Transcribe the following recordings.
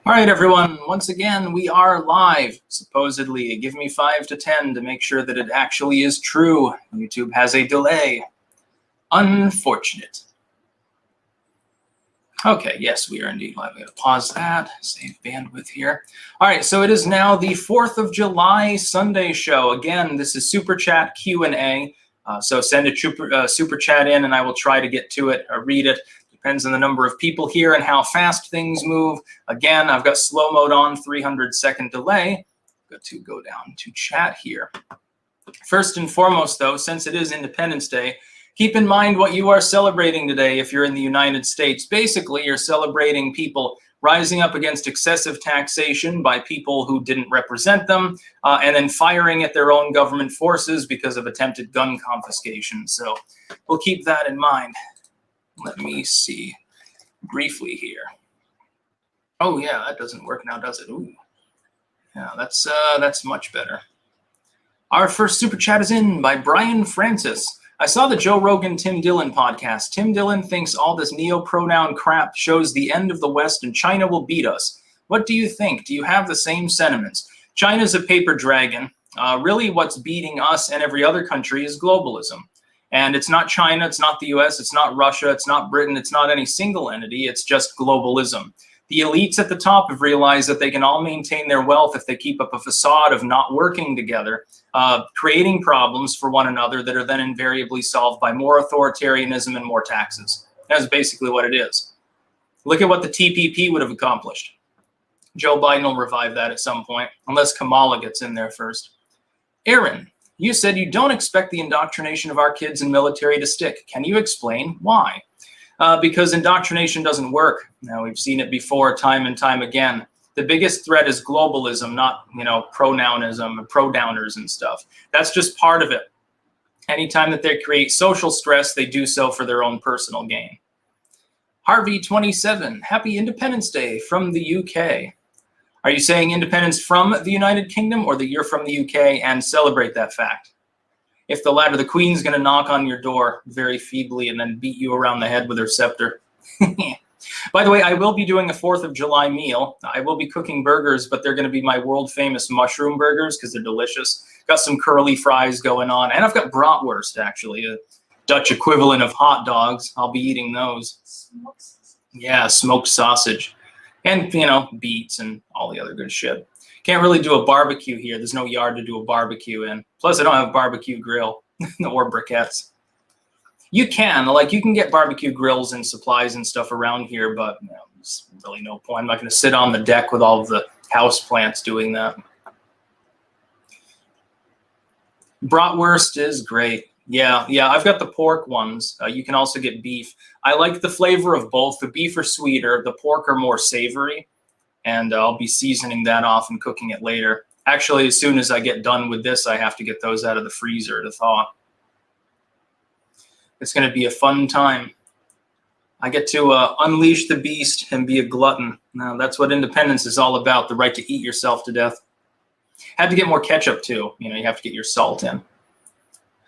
All right, everyone. Once again, we are live, supposedly. Give me 5 to 10 to make sure that it actually is true. YouTube has a delay. Unfortunate. Okay, yes, we are indeed live. I'm going to pause that, save bandwidth here. All right, so it is now the 4th of July Sunday show. Again, this is Super Chat Q&A. So send a Super Chat in, and I will try to get to it or read it. Depends on the number of people here and how fast things move. Again, I've got slow mode on, 300-second delay. Got to go down to chat here. First and foremost, though, since it is Independence Day, keep in mind what you are celebrating today if you're in the United States. Basically, you're celebrating people rising up against excessive taxation by people who didn't represent them, and then firing at their own government forces because of attempted gun confiscation. So we'll keep that in mind. Let me see briefly here. Oh yeah, that doesn't work now, does it? Ooh. Yeah, that's much better. Our first super chat is in by Brian Francis. I saw the Joe Rogan Tim Dillon podcast. Tim Dillon thinks all this neo-pronoun crap shows the end of the West and China will beat us. What do you think? Do you have the same sentiments? China's a paper dragon. Really what's beating us and every other country is globalism. And it's not China, it's not the US, it's not Russia, it's not Britain, it's not any single entity, it's just globalism. The elites at the top have realized that they can all maintain their wealth if they keep up a facade of not working together, creating problems for one another that are then invariably solved by more authoritarianism and more taxes. That's basically what it is. Look at what the TPP would have accomplished. Joe Biden will revive that at some point, unless Kamala gets in there first. Aaron. You said you don't expect the indoctrination of our kids in military to stick. Can you explain why? Because indoctrination doesn't work. Now, we've seen it before time and time again. The biggest threat is globalism, not, pronounism and pro-downers and stuff. That's just part of it. Anytime that they create social stress, they do so for their own personal gain. Harvey27, happy Independence Day from the UK. Are you saying independence from the United Kingdom or that you're from the UK and celebrate that fact? If the latter, the Queen's going to knock on your door very feebly and then beat you around the head with her scepter. By the way, I will be doing a 4th of July meal. I will be cooking burgers, but they're going to be my world famous mushroom burgers because they're delicious. Got some curly fries going on. And I've got bratwurst, actually, a Dutch equivalent of hot dogs. I'll be eating those. Yeah, smoked sausage. And, beets and all the other good shit. Can't really do a barbecue here. There's no yard to do a barbecue in. Plus, I don't have a barbecue grill or briquettes. You can get barbecue grills and supplies and stuff around here, but there's really no point. I'm not going to sit on the deck with all of the house plants doing that. Bratwurst is great. Yeah, I've got the pork ones. You can also get beef. I like the flavor of both. The beef are sweeter, the pork are more savory, and I'll be seasoning that off and cooking it later. Actually, as soon as I get done with this, I have to get those out of the freezer to thaw. It's going to be a fun time. I get to unleash the beast and be a glutton. Now, that's what independence is all about, the right to eat yourself to death. Had to get more ketchup, too. You have to get your salt in.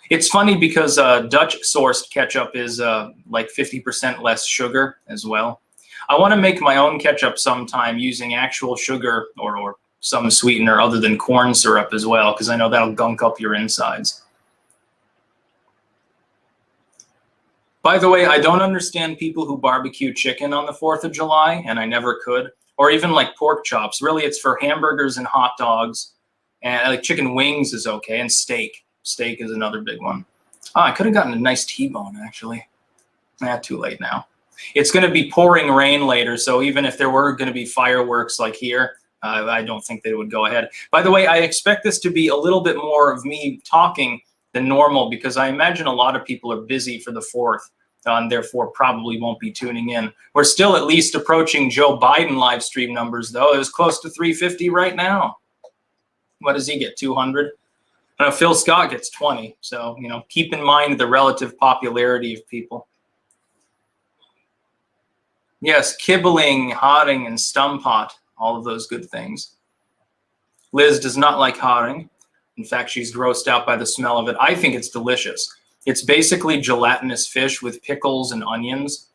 It's funny because Dutch-sourced ketchup is like 50% less sugar as well. I want to make my own ketchup sometime using actual sugar or some sweetener other than corn syrup as well, because I know that'll gunk up your insides. By the way, I don't understand people who barbecue chicken on the 4th of July, and I never could, or even like pork chops. Really, it's for hamburgers and hot dogs, and like chicken wings is okay, and steak. Steak is another big one. Oh, I could have gotten a nice T-bone, actually. Too late now. It's going to be pouring rain later, so even if there were going to be fireworks like here, I don't think they would go ahead. By the way, I expect this to be a little bit more of me talking than normal because I imagine a lot of people are busy for the 4th and therefore probably won't be tuning in. We're still at least approaching Joe Biden live stream numbers, though. It was close to 350 right now. What does he get, 200? Phil Scott gets 20, so, keep in mind the relative popularity of people. Yes, kibbling, haring, and stumpot, all of those good things. Liz does not like haring. In fact, she's grossed out by the smell of it. I think it's delicious. It's basically gelatinous fish with pickles and onions.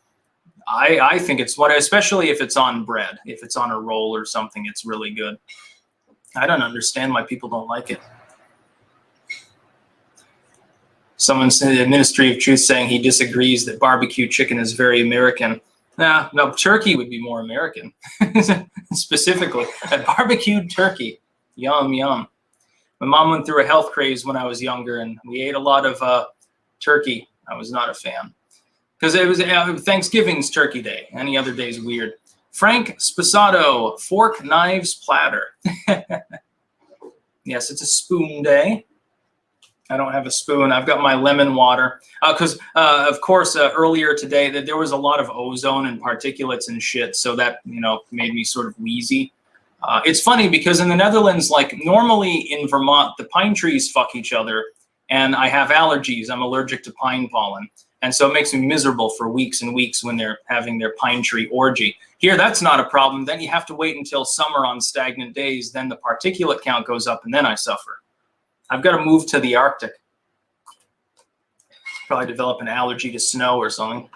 I think it's what, especially if it's on bread. If it's on a roll or something, it's really good. I don't understand why people don't like it. Someone said the Ministry of Truth saying he disagrees that barbecue chicken is very American. Nah, no, turkey would be more American. Specifically, a barbecued turkey. Yum, yum. My mom went through a health craze when I was younger, and we ate a lot of turkey. I was not a fan. Because it was Thanksgiving's Turkey Day. Any other day is weird. Frank Sposato, fork, knives, platter. Yes, it's a spoon day. I don't have a spoon. I've got my lemon water. Because, of course, earlier today, that there was a lot of ozone and particulates and shit, so that, made me sort of wheezy. It's funny because in the Netherlands, like normally in Vermont, the pine trees fuck each other, and I have allergies. I'm allergic to pine pollen. And so it makes me miserable for weeks and weeks when they're having their pine tree orgy. Here, that's not a problem. Then you have to wait until summer on stagnant days. Then the particulate count goes up, and then I suffer. I've got to move to the Arctic. Probably develop an allergy to snow or something.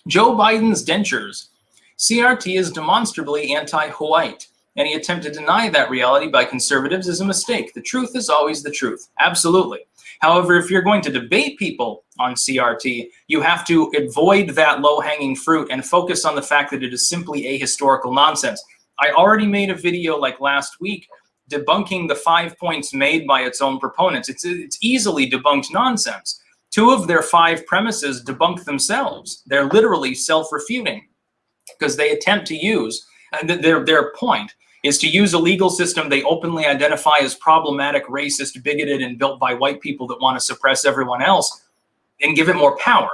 Joe Biden's dentures. CRT is demonstrably anti-white. Any attempt to deny that reality by conservatives is a mistake. The truth is always the truth. Absolutely. However, if you're going to debate people on CRT, you have to avoid that low-hanging fruit and focus on the fact that it is simply ahistorical nonsense. I already made a video like last week debunking the 5 points made by its own proponents. It's easily debunked nonsense. 2 of their 5 premises debunk themselves. They're literally self-refuting because they attempt to use, their point is to use a legal system they openly identify as problematic, racist, bigoted, and built by white people that want to suppress everyone else and give it more power.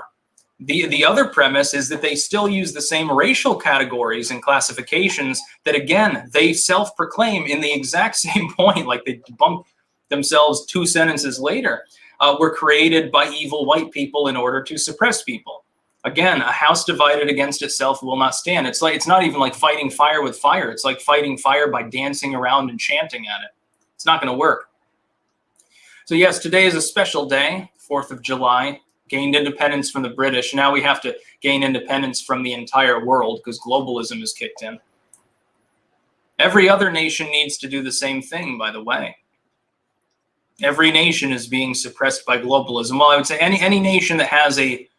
The other premise is that they still use the same racial categories and classifications that, again, they self-proclaim in the exact same point, like they debunk themselves 2 sentences later, were created by evil white people in order to suppress people. Again, a house divided against itself will not stand. It's not even like fighting fire with fire. It's like fighting fire by dancing around and chanting at it. It's not going to work. So yes, today is a special day, 4th of July. Gained independence from the British. Now we have to gain independence from the entire world because globalism is kicked in. Every other nation needs to do the same thing, by the way. Every nation is being suppressed by globalism. Well, I would say any nation that has a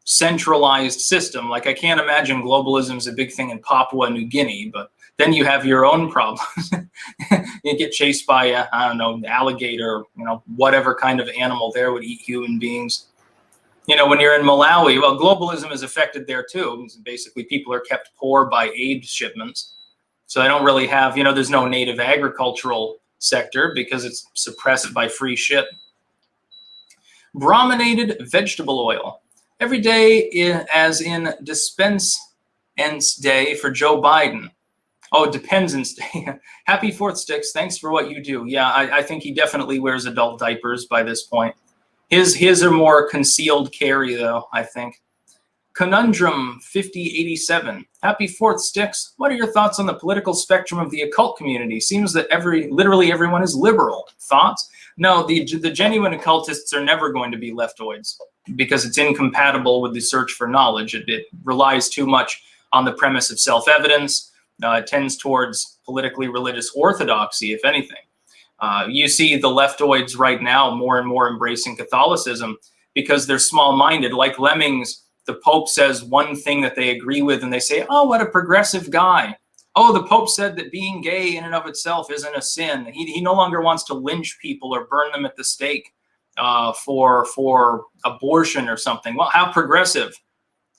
centralized system, like I can't imagine globalism is a big thing in Papua New Guinea, but then you have your own problems. You get chased by, I don't know, an alligator, whatever kind of animal there would eat human beings. When you're in Malawi, well, globalism is affected there too. Basically, people are kept poor by aid shipments. So they don't really have, there's no native agricultural sector because it's suppressed by free shit. Brominated vegetable oil. Every day as in Dispensance Day for Joe Biden. Oh, Dependence Day. Happy 4th, Styx. Thanks for what you do. Yeah, I think he definitely wears adult diapers by this point. His are more concealed carry, though, I think. Conundrum 5087. Happy 4th, Styx. What are your thoughts on the political spectrum of the occult community? Seems that literally everyone is liberal. Thoughts? No, the genuine occultists are never going to be leftoids because it's incompatible with the search for knowledge. It relies too much on the premise of self-evidence. It tends towards politically religious orthodoxy, if anything. You see the leftoids right now more and more embracing Catholicism because they're small-minded. Like lemmings, the Pope says one thing that they agree with, and they say, oh, what a progressive guy. Oh, the Pope said that being gay in and of itself isn't a sin. He no longer wants to lynch people or burn them at the stake for abortion or something. Well, how progressive?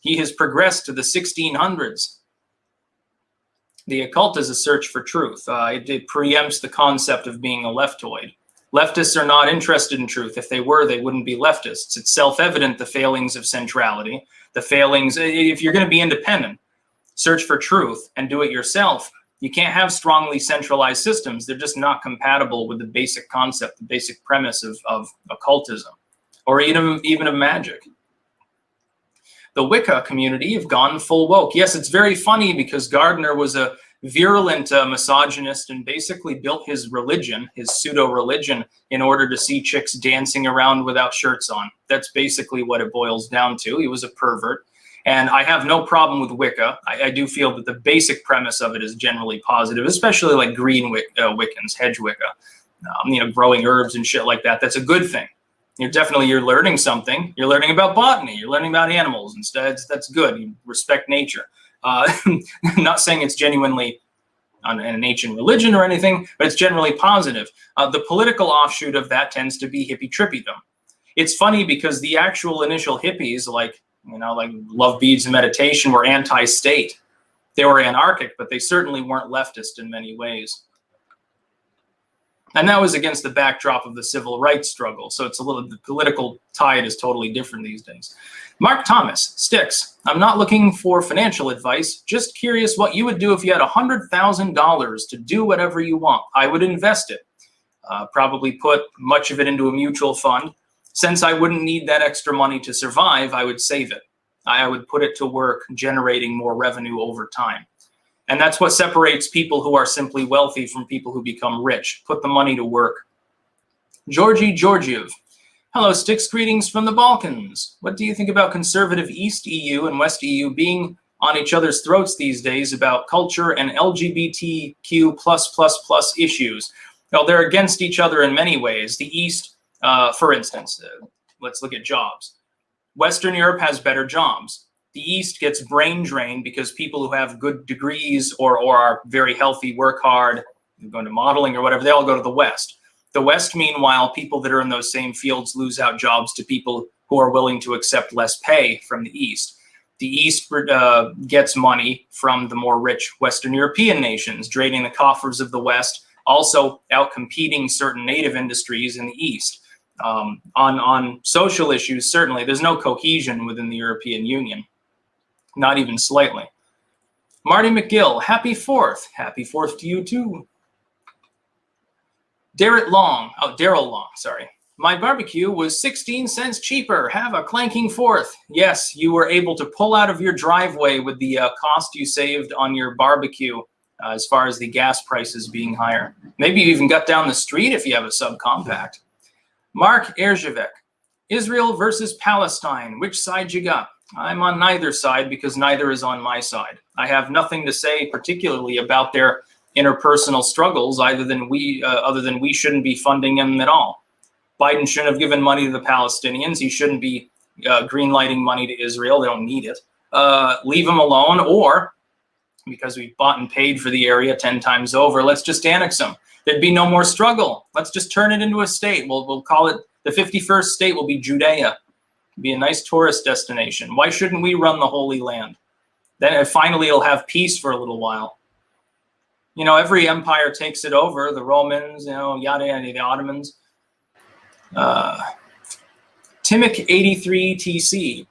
He has progressed to the 1600s. The occult is a search for truth. It preempts the concept of being a leftoid. Leftists are not interested in truth. If they were, they wouldn't be leftists. It's self-evident, the failings of centrality, the failings, if you're going to be independent, search for truth and do it yourself. You can't have strongly centralized systems. They're just not compatible with the basic concept, the basic premise of occultism, or even of magic. The Wicca community have gone full woke. Yes, it's very funny because Gardner was a virulent misogynist and basically built his religion, his pseudo-religion, in order to see chicks dancing around without shirts on. That's basically what it boils down to. He was a pervert. And I have no problem with Wicca. I do feel that the basic premise of it is generally positive, especially like green Wiccans, hedge Wicca, growing herbs and shit like that. That's a good thing. You're learning something. You're learning about botany. You're learning about animals. Instead, that's good. You respect nature. I'm not saying it's genuinely an ancient religion or anything, but it's generally positive. The political offshoot of that tends to be hippie trippiedom. It's funny because the actual initial hippies, like love beads and meditation, were anti-state. They were anarchic, but they certainly weren't leftist in many ways. And that was against the backdrop of the civil rights struggle. So the political tide is totally different these days. Mark Thomas, Styx, I'm not looking for financial advice. Just curious what you would do if you had $100,000 to do whatever you want. I would invest it. Probably put much of it into a mutual fund. Since I wouldn't need that extra money to survive, I would save it. I would put it to work, generating more revenue over time. And that's what separates people who are simply wealthy from people who become rich. Put the money to work. Georgie Georgiev. Hello, Styx. Greetings from the Balkans. What do you think about conservative East EU and West EU being on each other's throats these days about culture and LGBTQ++ issues? Well, they're against each other in many ways. The East, for instance, let's look at jobs. Western Europe has better jobs. The East gets brain drained because people who have good degrees or are very healthy, work hard, go into modeling or whatever, they all go to the West. The West, meanwhile, people that are in those same fields lose out jobs to people who are willing to accept less pay from the East. The East gets money from the more rich Western European nations, draining the coffers of the West, also outcompeting certain native industries in the East. On social issues, certainly, there's no cohesion within the European Union. Not even slightly. Marty McGill, happy 4th. Happy 4th to you too. Daryl Long, sorry. My barbecue was 16 cents cheaper. Have a clanking 4th. Yes, you were able to pull out of your driveway with the cost you saved on your barbecue as far as the gas prices being higher. Maybe you even got down the street if you have a subcompact. Mark Erzhevek, Israel versus Palestine. Which side you got? I'm on neither side because neither is on my side. I have nothing to say particularly about their interpersonal struggles other than we shouldn't be funding them at all. Biden shouldn't have given money to the Palestinians. He shouldn't be greenlighting money to Israel. They don't need it. Leave them alone, or because we bought and paid for the area 10 times over, let's just annex them. There'd be no more struggle. Let's just turn it into a state. We'll call it the 51st state will be Judea. Be a nice tourist destination. Why shouldn't we run the Holy Land? Then finally it'll have peace for a little while. Every empire takes it over. The Romans, yada yada, the Ottomans. Timic 83 TC.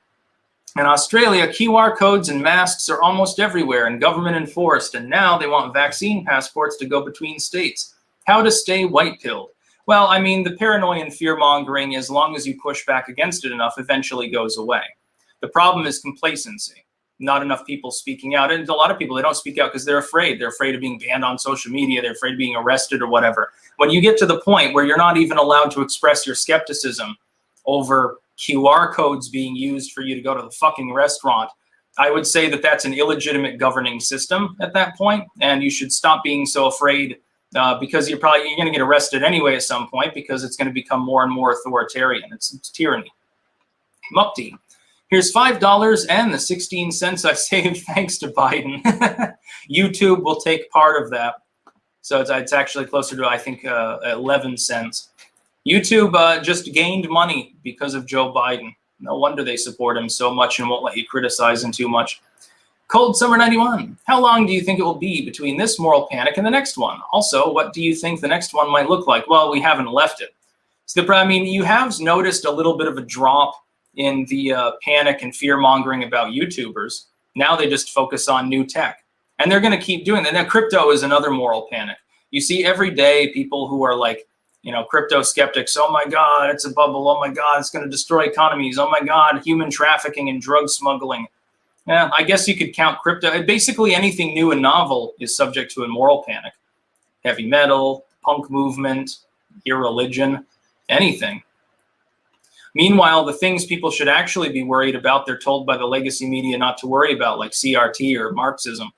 In Australia, QR codes and masks are almost everywhere and government enforced, and now they want vaccine passports to go between states. How to stay white-pilled? Well, I mean, the paranoia and fear-mongering, as long as you push back against it enough, eventually goes away. The problem is complacency. Not enough people speaking out. And a lot of people, they don't speak out because they're afraid. They're afraid of being banned on social media. They're afraid of being arrested or whatever. When you get to the point where you're not even allowed to express your skepticism over QR codes being used for you to go to the fucking restaurant, I would say that that's an illegitimate governing system at that point, and you should stop being so afraid because you're going to get arrested anyway at some point because it's going to become more and more authoritarian. It's tyranny. Mukti. Here's $5 and the 16 cents I saved thanks to Biden. YouTube will take part of that. So it's actually closer to, I think, 11 cents. YouTube just gained money because of Joe Biden. No wonder they support him so much and won't let you criticize him too much. Cold Summer 91. How long do you think it will be between this moral panic and the next one? Also, what do you think the next one might look like? Well, we haven't left it. So you have noticed a little bit of a drop in the panic and fear-mongering about YouTubers. Now they just focus on new tech. And they're going to keep doing that. Now, crypto is another moral panic. You see every day people who are like, crypto skeptics. Oh, my God, it's a bubble. Oh, my God, it's going to destroy economies. Oh, my God, human trafficking and drug smuggling. Yeah, I guess you could count crypto. Basically, anything new and novel is subject to a moral panic. Heavy metal, punk movement, irreligion, anything. Meanwhile, the things people should actually be worried about, they're told by the legacy media not to worry about, like CRT or Marxism.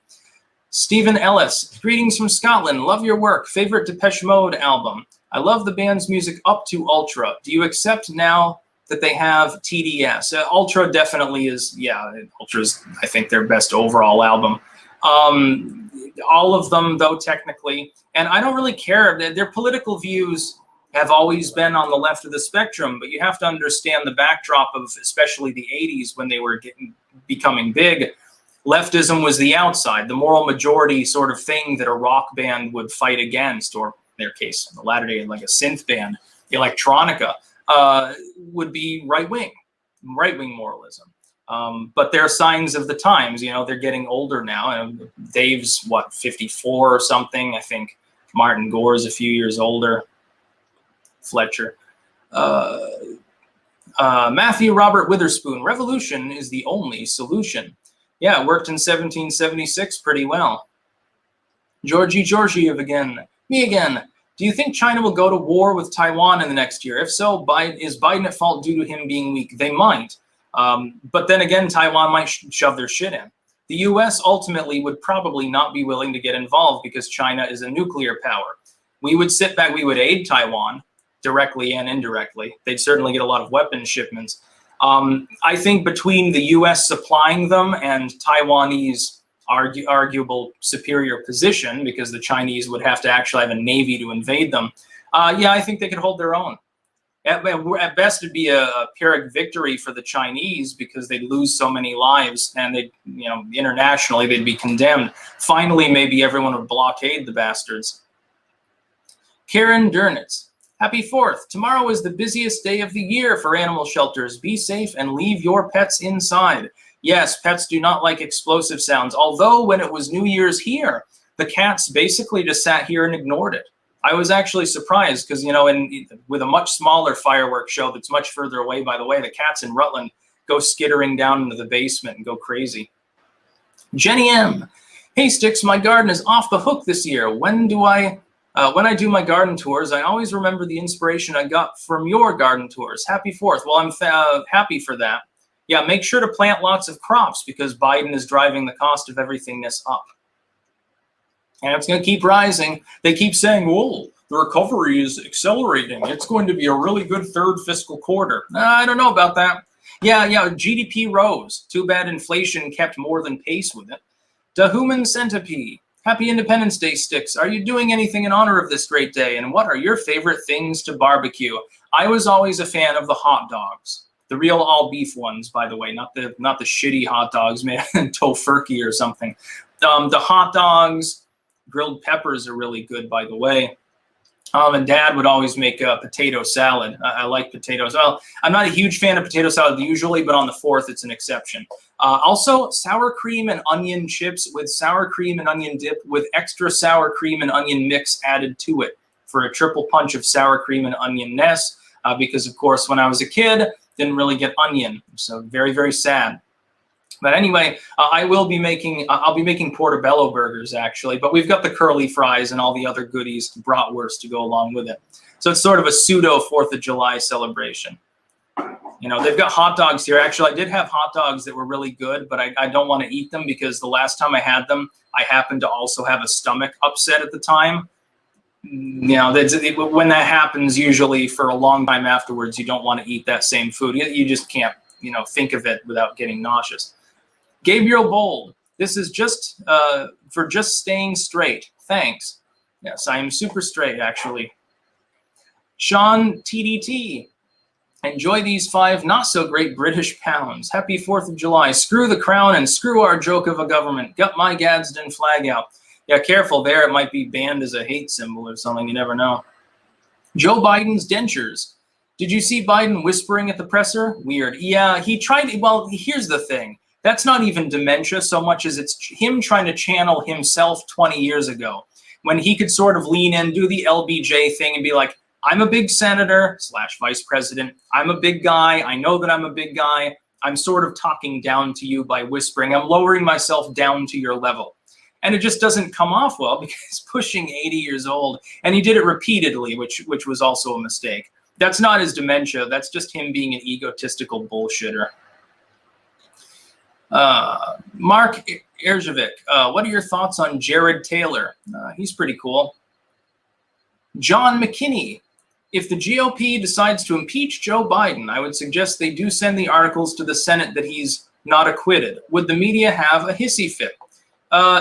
Stephen Ellis, greetings from Scotland. Love your work. Favorite Depeche Mode album. I love the band's music up to Ultra. Do you accept now that they have TDS? Ultra definitely is, yeah, Ultra's, I think, their best overall album. All of them, though, technically. And I don't really care. Their political views have always been on the left of the spectrum, but you have to understand the backdrop of especially the 80s when they were becoming big. Leftism was the outside, the moral majority sort of thing that a rock band would fight against, or in their case, in the latter day, like a synth band, electronica, would be right-wing moralism. But they're signs of the times. You know, they're getting older now. And Dave's, what, 54 or something? I think Martin Gore's a few years older. Fletcher. Matthew Robert Witherspoon, revolution is the only solution. Yeah, it worked in 1776 pretty well. Georgie Georgiev again. Me again. Do you think China will go to war with Taiwan in the next year? If so, is Biden at fault due to him being weak? They might. But then again, Taiwan might shove their shit in. The U.S. ultimately would probably not be willing to get involved because China is a nuclear power. We would sit back, we would aid Taiwan directly and indirectly. They'd certainly get a lot of weapons shipments. I think between the U.S. supplying them and Taiwanese arguable superior position, because the Chinese would have to actually have a navy to invade them, yeah, I think they could hold their own. At best, it'd be a Pyrrhic victory for the Chinese because they'd lose so many lives, and they, you know, internationally they'd be condemned. Finally, maybe everyone would blockade the bastards. Karen Durnitz. Happy 4th. Tomorrow is the busiest day of the year for animal shelters. Be safe and leave your pets inside. Yes, pets do not like explosive sounds, although when it was New Year's here, the cats basically just sat here and ignored it. I was actually surprised because, you know, with a much smaller fireworks show that's much further away, by the way, the cats in Rutland go skittering down into the basement and go crazy. Jenny M. Hey, Styx, my garden is off the hook this year. When I do my garden tours, I always remember the inspiration I got from your garden tours. Happy 4th. Well, I'm happy for that. Yeah, make sure to plant lots of crops because Biden is driving the cost of everything this up. And it's going to keep rising. They keep saying, whoa, the recovery is accelerating. It's going to be a really good third fiscal quarter. I don't know about that. Yeah, GDP rose. Too bad inflation kept more than pace with it. The Human Centipede. Happy Independence Day, Styx. Are you doing anything in honor of this great day? And what are your favorite things to barbecue? I was always a fan of the hot dogs. The real all beef ones, by the way, not the shitty hot dogs made in tofurkey or something. The hot dogs, grilled peppers are really good, by the way. And Dad would always make a potato salad. I like potatoes. Well, I'm not a huge fan of potato salad usually, but on the 4th, it's an exception. Also, sour cream and onion chips with sour cream and onion dip with extra sour cream and onion mix added to it for a triple punch of sour cream and onion-ness. Because, of course, when I was a kid, didn't really get onion. So very, very sad. But anyway, I'll be making portobello burgers, actually. But we've got the curly fries and all the other goodies, bratwurst, to go along with it. So it's sort of a pseudo 4th of July celebration. You know, they've got hot dogs here. Actually, I did have hot dogs that were really good, but I don't want to eat them because the last time I had them, I happened to also have a stomach upset at the time. You know, when that happens, usually for a long time afterwards, you don't want to eat that same food. You just can't, you know, think of it without getting nauseous. Gabriel Bold, this is just for just staying straight. Thanks. Yes, I am super straight, actually. Sean TDT, enjoy these 5 not-so-great British pounds. Happy 4th of July. Screw the crown and screw our joke of a government. Got my Gadsden flag out. Yeah, careful there. It might be banned as a hate symbol or something. You never know. Joe Biden's dentures. Did you see Biden whispering at the presser? Weird. Yeah, he tried. Well, here's the thing. That's not even dementia so much as it's him trying to channel himself 20 years ago when he could sort of lean in, do the LBJ thing and be like, I'm a big senator / vice president. I'm a big guy. I know that I'm a big guy. I'm sort of talking down to you by whispering. I'm lowering myself down to your level. And it just doesn't come off well because he's pushing 80 years old. And he did it repeatedly, which was also a mistake. That's not his dementia. That's just him being an egotistical bullshitter. Mark Erzhevic, what are your thoughts on Jared Taylor? He's pretty cool. John McKinney, if the GOP decides to impeach Joe Biden, I would suggest they do send the articles to the Senate that he's not acquitted. Would the media have a hissy fit?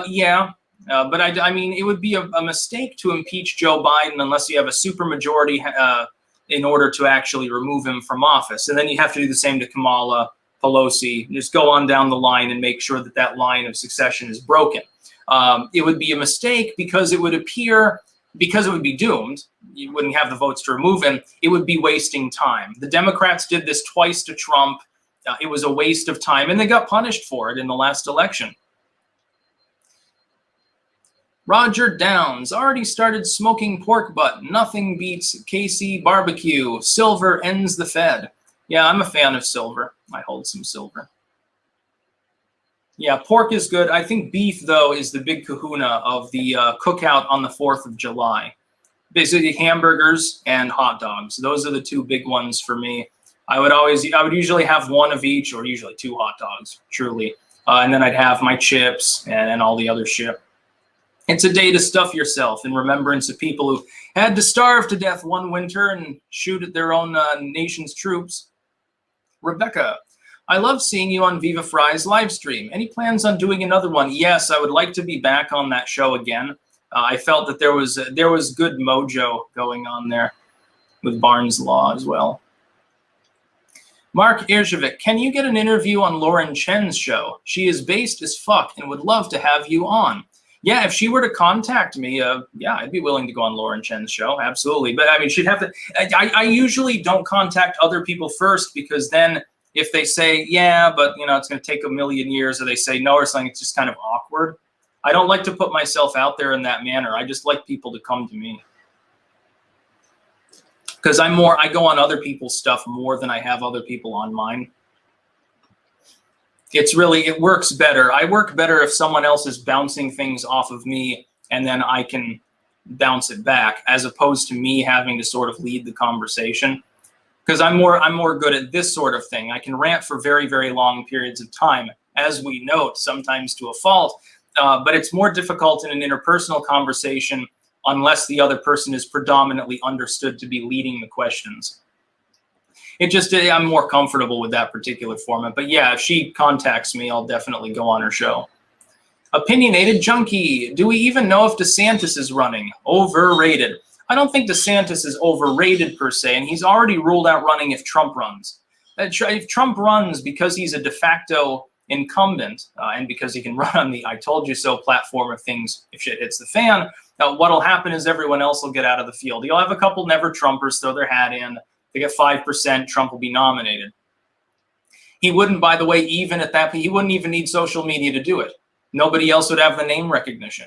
Yeah, but I mean, it would be a mistake to impeach Joe Biden unless you have a supermajority in order to actually remove him from office. And then you have to do the same to Kamala, Pelosi. Just go on down the line and make sure that that line of succession is broken. It would be a mistake because it would appear, because it would be doomed, you wouldn't have the votes to remove him, it would be wasting time. The Democrats did this twice to Trump. It was a waste of time, and they got punished for it in the last election. Roger Downs already started smoking pork butt. Nothing beats KC barbecue. Silver ends the Fed. Yeah, I'm a fan of silver. I hold some silver. Yeah, pork is good. I think beef, though, is the big kahuna of the cookout on the 4th of July. Basically, hamburgers and hot dogs. Those are the two big ones for me. I would usually have one of each, or usually 2 hot dogs, truly. And then I'd have my chips and all the other shit. It's a day to stuff yourself in remembrance of people who had to starve to death one winter and shoot at their own nation's troops. Rebecca, I love seeing you on Viva Fry's live stream. Any plans on doing another one? Yes, I would like to be back on that show again. I felt that there was good mojo going on there with Barnes Law as well. Mark Erzhevic, can you get an interview on Lauren Chen's show? She is based as fuck and would love to have you on. Yeah, if she were to contact me, yeah, I'd be willing to go on Lauren Chen's show, absolutely. But I mean, she'd have to. I usually don't contact other people first, because then if they say yeah, but you know it's going to take a million years, or they say no or something, it's just kind of awkward. I don't like to put myself out there in that manner. I just like people to come to me, because I go on other people's stuff more than I have other people on mine. It works better. I work better if someone else is bouncing things off of me and then I can bounce it back, as opposed to me having to sort of lead the conversation. Because I'm more good at this sort of thing. I can rant for very, very long periods of time, as we note, sometimes to a fault. But it's more difficult in an interpersonal conversation unless the other person is predominantly understood to be leading the questions. I'm more comfortable with that particular format. But yeah, if she contacts me, I'll definitely go on her show. Opinionated Junkie. Do we even know if DeSantis is running? Overrated. I don't think DeSantis is overrated per se, and he's already ruled out running if Trump runs. If Trump runs because he's a de facto incumbent, and because he can run on the I told you so platform of things if shit hits the fan, what'll happen is everyone else will get out of the field. You'll have a couple never Trumpers throw their hat in. They get 5%, Trump will be nominated. He wouldn't, by the way, even at that point, he wouldn't even need social media to do it. Nobody else would have the name recognition.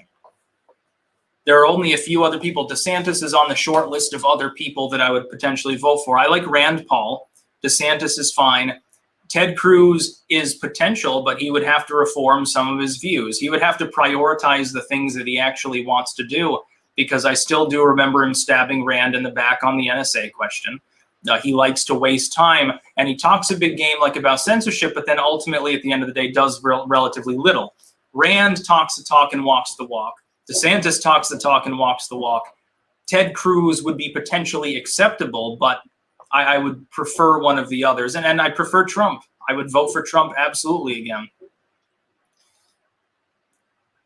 There are only a few other people. DeSantis is on the short list of other people that I would potentially vote for. I like Rand Paul. DeSantis is fine. Ted Cruz is potential, but he would have to reform some of his views. He would have to prioritize the things that he actually wants to do, because I still do remember him stabbing Rand in the back on the NSA question. He likes to waste time, and he talks a big game like about censorship, but then ultimately at the end of the day does relatively little. Rand talks the talk and walks the walk. DeSantis talks the talk and walks the walk. Ted Cruz would be potentially acceptable, but I would prefer one of the others. And I prefer Trump. I would vote for Trump absolutely again.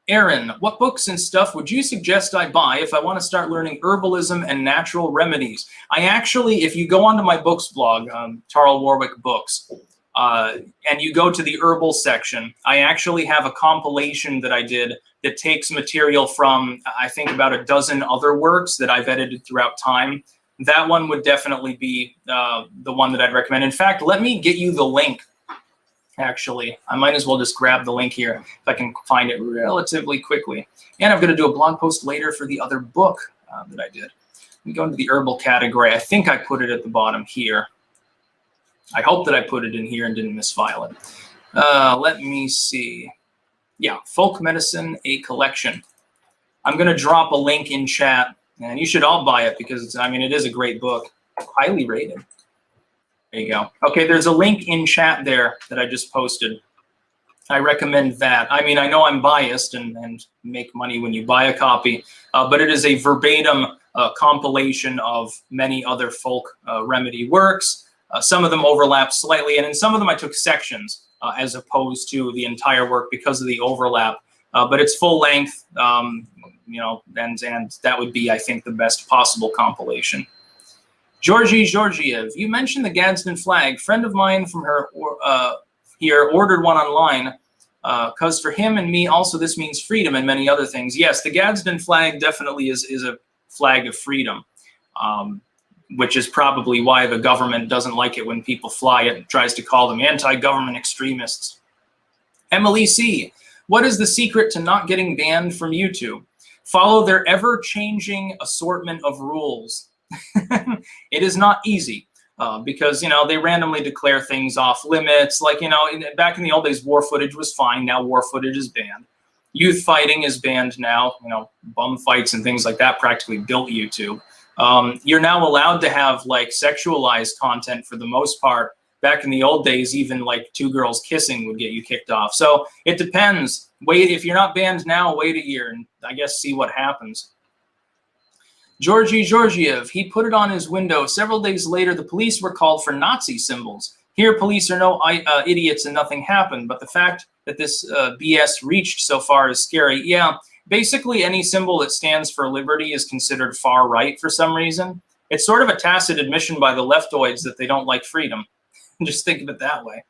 Aaron, what books and stuff would you suggest I buy if I want to start learning herbalism and natural remedies? I actually, if you go onto my books blog, Tarl Warwick Books, and you go to the herbal section, I actually have a compilation that I did that takes material from, I think, about a dozen other works that I've edited throughout time. That one would definitely be the one that I'd recommend. In fact, let me get you the link. Actually, I might as well just grab the link here if I can find it relatively quickly. And I'm going to do a blog post later for the other book that I did. Let me go into the herbal category. I think I put it at the bottom here. I hope that I put it in here and didn't misfile it. Let me see. Yeah, Folk Medicine, a Collection. I'm going to drop a link in chat, and you should all buy it because, it is a great book. highly rated. There you go. Okay, there's a link in chat there that I just posted. I recommend that. I mean, I know I'm biased and make money when you buy a copy, but it is a verbatim compilation of many other folk remedy works. Some of them overlap slightly, and in some of them I took sections as opposed to the entire work because of the overlap. But it's full length, you know, and that would be, I think, the best possible compilation. Georgie Georgiev, you mentioned the Gadsden flag. Friend of mine from her here ordered one online because for him and me also this means freedom and many other things. Yes, the Gadsden flag definitely is a flag of freedom, which is probably why the government doesn't like it when people fly it and tries to call them anti-government extremists. Emily C., what is the secret to not getting banned from YouTube? Follow their ever-changing assortment of rules. It is not easy. Because, you know, they randomly declare things off limits. Like, you know, back in the old days, war footage was fine. Now war footage is banned. Youth fighting is banned now. You know, bum fights and things like that practically built YouTube. You're now allowed to have, like, sexualized content for the most part. Back in the old days, even, like, 2 girls kissing would get you kicked off. So it depends. Wait, if you're not banned now, wait a year and I guess see what happens. Georgie Georgiev, he put it on his window. Several days later, the police were called for Nazi symbols. Here, police are no idiots and nothing happened. But the fact that this BS reached so far is scary. Yeah, basically any symbol that stands for liberty is considered far right for some reason. It's sort of a tacit admission by the leftoids that they don't like freedom. Just think of it that way.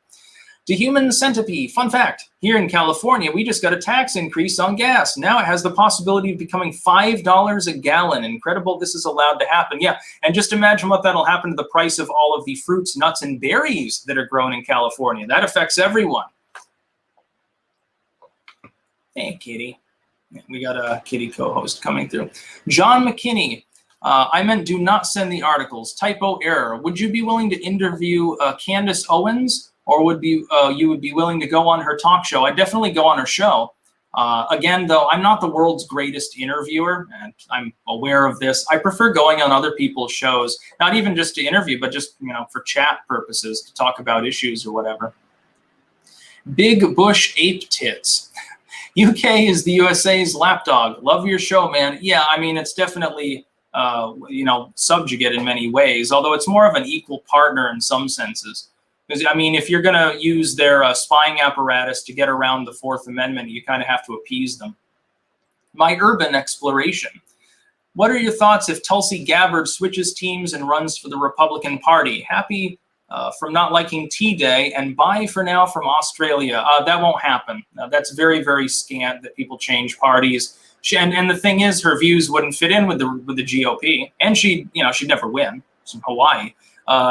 The human centipede, fun fact, here in California, we just got a tax increase on gas. Now it has the possibility of becoming $5 a gallon. Incredible this is allowed to happen. Yeah, and just imagine what that'll happen to the price of all of the fruits, nuts, and berries that are grown in California. That affects everyone. Hey, Kitty. We got a Kitty co-host coming through. John McKinney. I meant do not send the articles. Typo error. Would you be willing to interview Candace Owens? Or would be you would be willing to go on her talk show? I'd definitely go on her show. Again, though, I'm not the world's greatest interviewer, and I'm aware of this. I prefer going on other people's shows, not even just to interview, but just, you know, for chat purposes, to talk about issues or whatever. Big Bush Ape Tits. UK is the USA's lapdog. Love your show, man. Yeah, I mean, it's definitely, you know, subjugate in many ways, although it's more of an equal partner in some senses. Because, I mean, if you're going to use their spying apparatus to get around the Fourth Amendment, you kind of have to appease them. My urban exploration. What are your thoughts if Tulsi Gabbard switches teams and runs for the Republican Party? Happy from not liking T-Day, and bye for now from Australia. That won't happen. That's very, very scant that people change parties. And the thing is, her views wouldn't fit in with the GOP, and she'd never win. It's in Hawaii.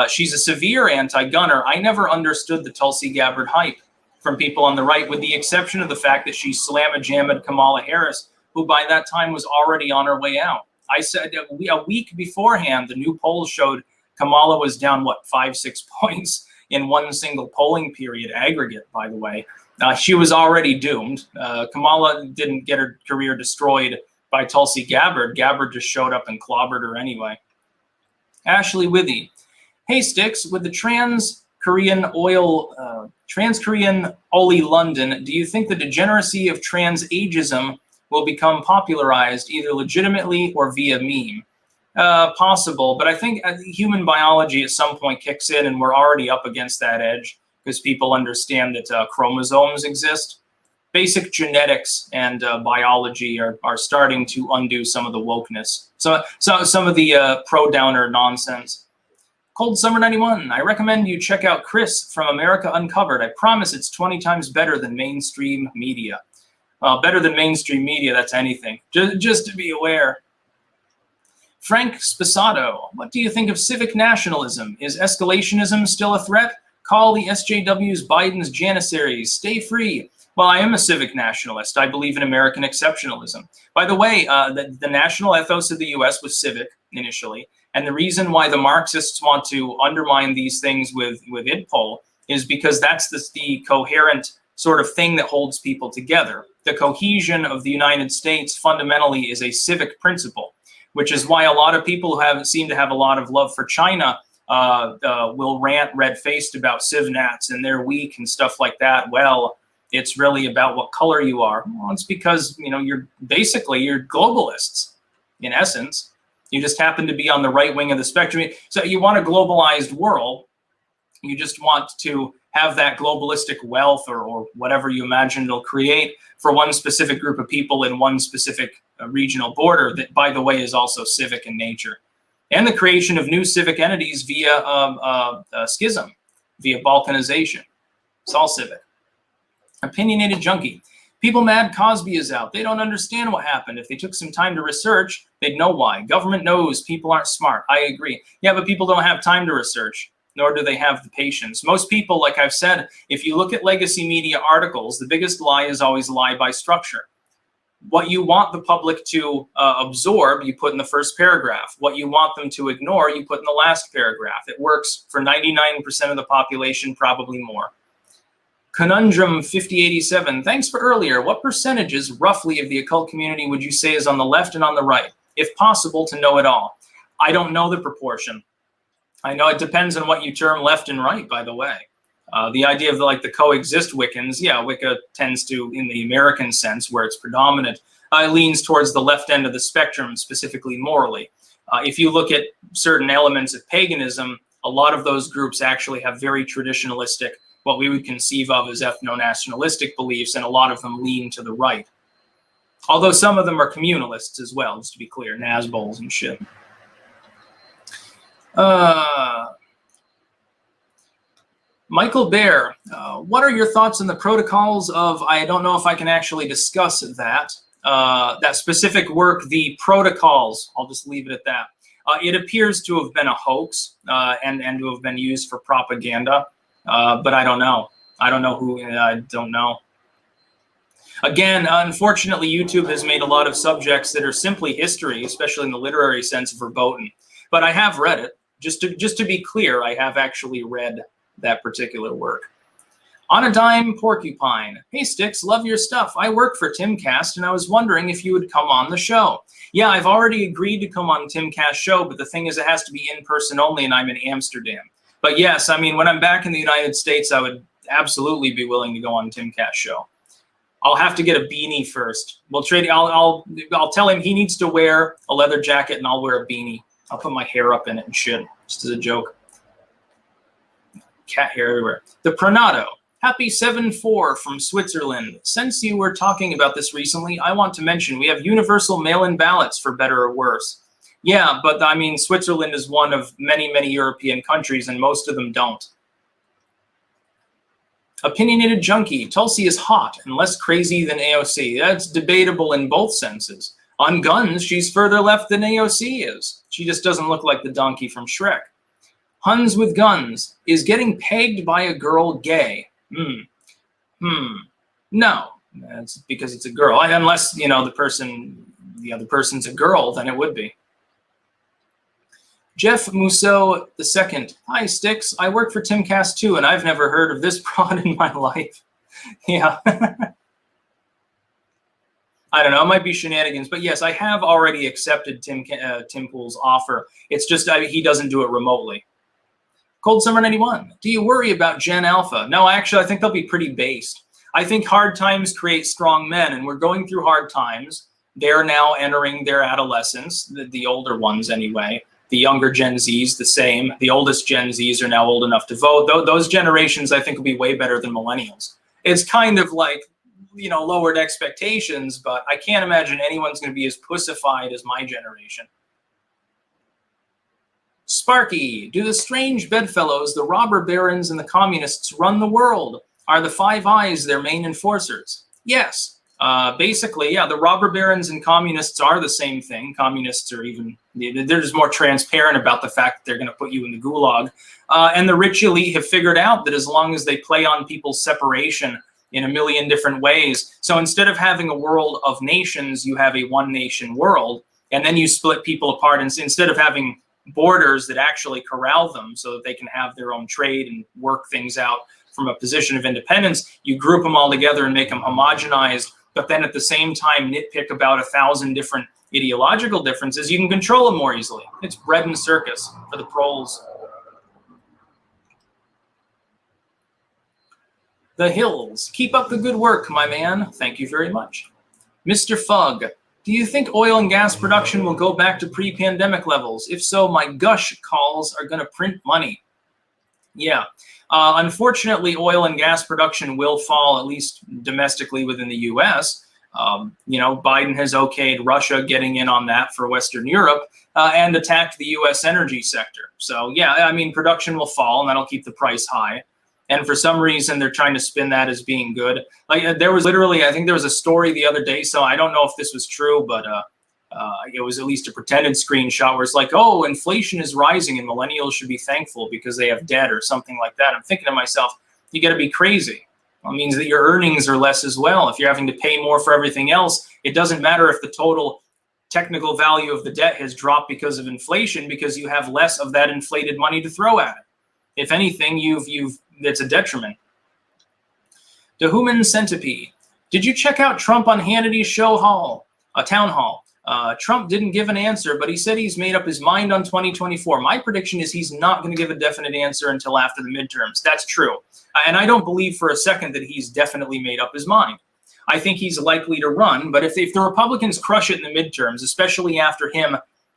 She's a severe anti-gunner. I never understood the Tulsi Gabbard hype from people on the right, with the exception of the fact that she slamma-jammed Kamala Harris, who by that time was already on her way out. I said a week beforehand, the new polls showed Kamala was down, 5-6 points in one single polling period, aggregate, by the way. She was already doomed. Kamala didn't get her career destroyed by Tulsi Gabbard. Gabbard just showed up and clobbered her anyway. Ashley Withy. Hey, Styx, with the Trans-Korean Oli London, do you think the degeneracy of trans-ageism will become popularized either legitimately or via meme? Possible, but I think human biology at some point kicks in, and we're already up against that edge because people understand that chromosomes exist. Basic genetics and biology are starting to undo some of the wokeness. So some of the pro-downer nonsense. Cold Summer 91, I recommend you check out Chris from America Uncovered. I promise it's 20 times better than mainstream media. Better than mainstream media, that's anything. Just to be aware. Frank Spisato, what do you think of civic nationalism? Is escalationism still a threat? Call the SJW's Biden's Janissaries. Stay free. Well, I am a civic nationalist. I believe in American exceptionalism. By the way, the national ethos of the U.S. was civic initially. And the reason why the Marxists want to undermine these things with IDPOL is because that's the coherent sort of thing that holds people together. The cohesion of the United States fundamentally is a civic principle. which is why a lot of people who seem to have a lot of love for China will rant red-faced about civnats and they're weak and stuff like that. Well, it's really about what color you are. Well, it's because, you know, you're globalists, in essence. You just happen to be on the right wing of the spectrum. So you want a globalized world. You just want to have that globalistic wealth or whatever you imagine it'll create for one specific group of people in one specific regional border that, by the way, is also civic in nature. And the creation of new civic entities via schism, via balkanization. It's all civic. Opinionated junkie. People mad Cosby is out. They don't understand what happened. If they took some time to research, they'd know why. Government knows people aren't smart. I agree. Yeah, but people don't have time to research, nor do they have the patience. Most people, like I've said, if you look at legacy media articles, the biggest lie is always lie by structure. What you want the public to absorb, you put in the first paragraph. What you want them to ignore, you put in the last paragraph. It works for 99% of the population, probably more. Conundrum 5087, thanks for earlier. What percentages, roughly, of the occult community would you say is on the left and on the right? If possible, to know it all. I don't know the proportion. I know it depends on what you term left and right, by the way. The idea of the coexist Wiccans, yeah, Wicca tends to, in the American sense, where it's predominant, leans towards the left end of the spectrum, specifically morally. If you look at certain elements of paganism, a lot of those groups actually have very traditionalistic, what we would conceive of as ethno-nationalistic beliefs, and a lot of them lean to the right. Although some of them are communalists as well, just to be clear, Nazbols and shit. Michael Bear, what are your thoughts on the protocols of, I don't know if I can actually discuss that, that specific work, the protocols, I'll just leave it at that. It appears to have been a hoax and to have been used for propaganda. But I don't know. I don't know who, I don't know. Again, unfortunately, YouTube has made a lot of subjects that are simply history, especially in the literary sense, verboten. But I have read it. Just to be clear, I have actually read that particular work. On a Dime Porcupine. Hey, Styx, love your stuff. I work for Timcast, and I was wondering if you would come on the show. Yeah, I've already agreed to come on Timcast's show, but the thing is it has to be in person only, and I'm in Amsterdam. But yes, I mean, when I'm back in the United States, I would absolutely be willing to go on Timcast's show. I'll have to get a beanie first. We'll trade. I'll tell him he needs to wear a leather jacket, and I'll wear a beanie. I'll put my hair up in it and shit, just as a joke. Cat hair everywhere. The Pranado. Happy 7-4 from Switzerland. Since you were talking about this recently, I want to mention we have universal mail-in ballots, for better or worse. Yeah, but I mean, Switzerland is one of many, many European countries, and most of them don't. Opinionated junkie. Tulsi is hot and less crazy than AOC. That's debatable in both senses. On guns, she's further left than AOC is. She just doesn't look like the donkey from Shrek. Huns with guns. Is getting pegged by a girl gay? No. That's because it's a girl. Unless, you know, the other person's a girl, then it would be. Jeff Mousseau II. Hi, Styx. I work for Timcast too, and I've never heard of this broad in my life. Yeah. I don't know. It might be shenanigans, but yes, I have already accepted Tim Pool's offer. It's just he doesn't do it remotely. Cold Summer 91. Do you worry about Gen Alpha? No, actually, I think they'll be pretty based. I think hard times create strong men, and we're going through hard times. They're now entering their adolescence, the older ones anyway. The younger Gen Zs, the same. The oldest Gen Zs are now old enough to vote. Those generations, I think, will be way better than millennials. It's kind of like, you know, lowered expectations, but I can't imagine anyone's going to be as pussified as my generation. Sparky, do the strange bedfellows, the robber barons, and the communists run the world? Are the Five Eyes their main enforcers? Yes. Basically, yeah, the robber barons and communists are the same thing. Communists are they're just more transparent about the fact that they're going to put you in the gulag. And the rich elite have figured out that as long as they play on people's separation in a million different ways, so instead of having a world of nations, you have a one nation world, and then you split people apart. And instead of having borders that actually corral them so that they can have their own trade and work things out from a position of independence, you group them all together and make them homogenized, but then at the same time nitpick about 1,000 different ideological difference is you can control them more easily. It's bread and circus for the proles. The Hills, keep up the good work, my man. Thank you very much. Mr. Fugg, do you think oil and gas production will go back to pre-pandemic levels? If so, my gush calls are going to print money. Yeah. Unfortunately, oil and gas production will fall, at least domestically within the U.S. Biden has okayed Russia getting in on that for Western Europe and attacked the U.S. energy sector. So, yeah, I mean, production will fall, and that'll keep the price high. And for some reason, they're trying to spin that as being good. Like there was literally, I think there was a story the other day, so I don't know if this was true, but it was at least a pretended screenshot where it's like, oh, inflation is rising and millennials should be thankful because they have debt or something like that. I'm thinking to myself, you got to be crazy. It means that your earnings are less as well. If you're having to pay more for everything else, it doesn't matter if the total technical value of the debt has dropped because of inflation, because you have less of that inflated money to throw at it. If anything, it's a detriment. The Human Centipede. Did you check out Trump on Hannity's town hall? Trump didn't give an answer, but he said he's made up his mind on 2024. My prediction is he's not going to give a definite answer until after the midterms. That's true. And I don't believe for a second that he's definitely made up his mind. I think he's likely to run, but if the Republicans crush it in the midterms, especially after him,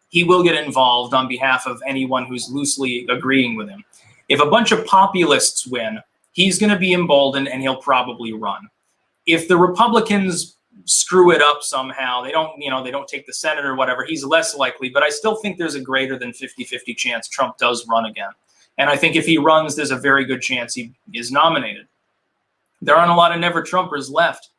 he will get involved on behalf of anyone who's loosely agreeing with him. If a bunch of populists win, he's going to be emboldened and he'll probably run. If the Republicans screw it up somehow, they don't take the Senate or whatever, he's less likely, but I still think there's a greater than 50-50 chance Trump does run again. And I think if he runs, there's a very good chance he is nominated. There aren't a lot of never-Trumpers left.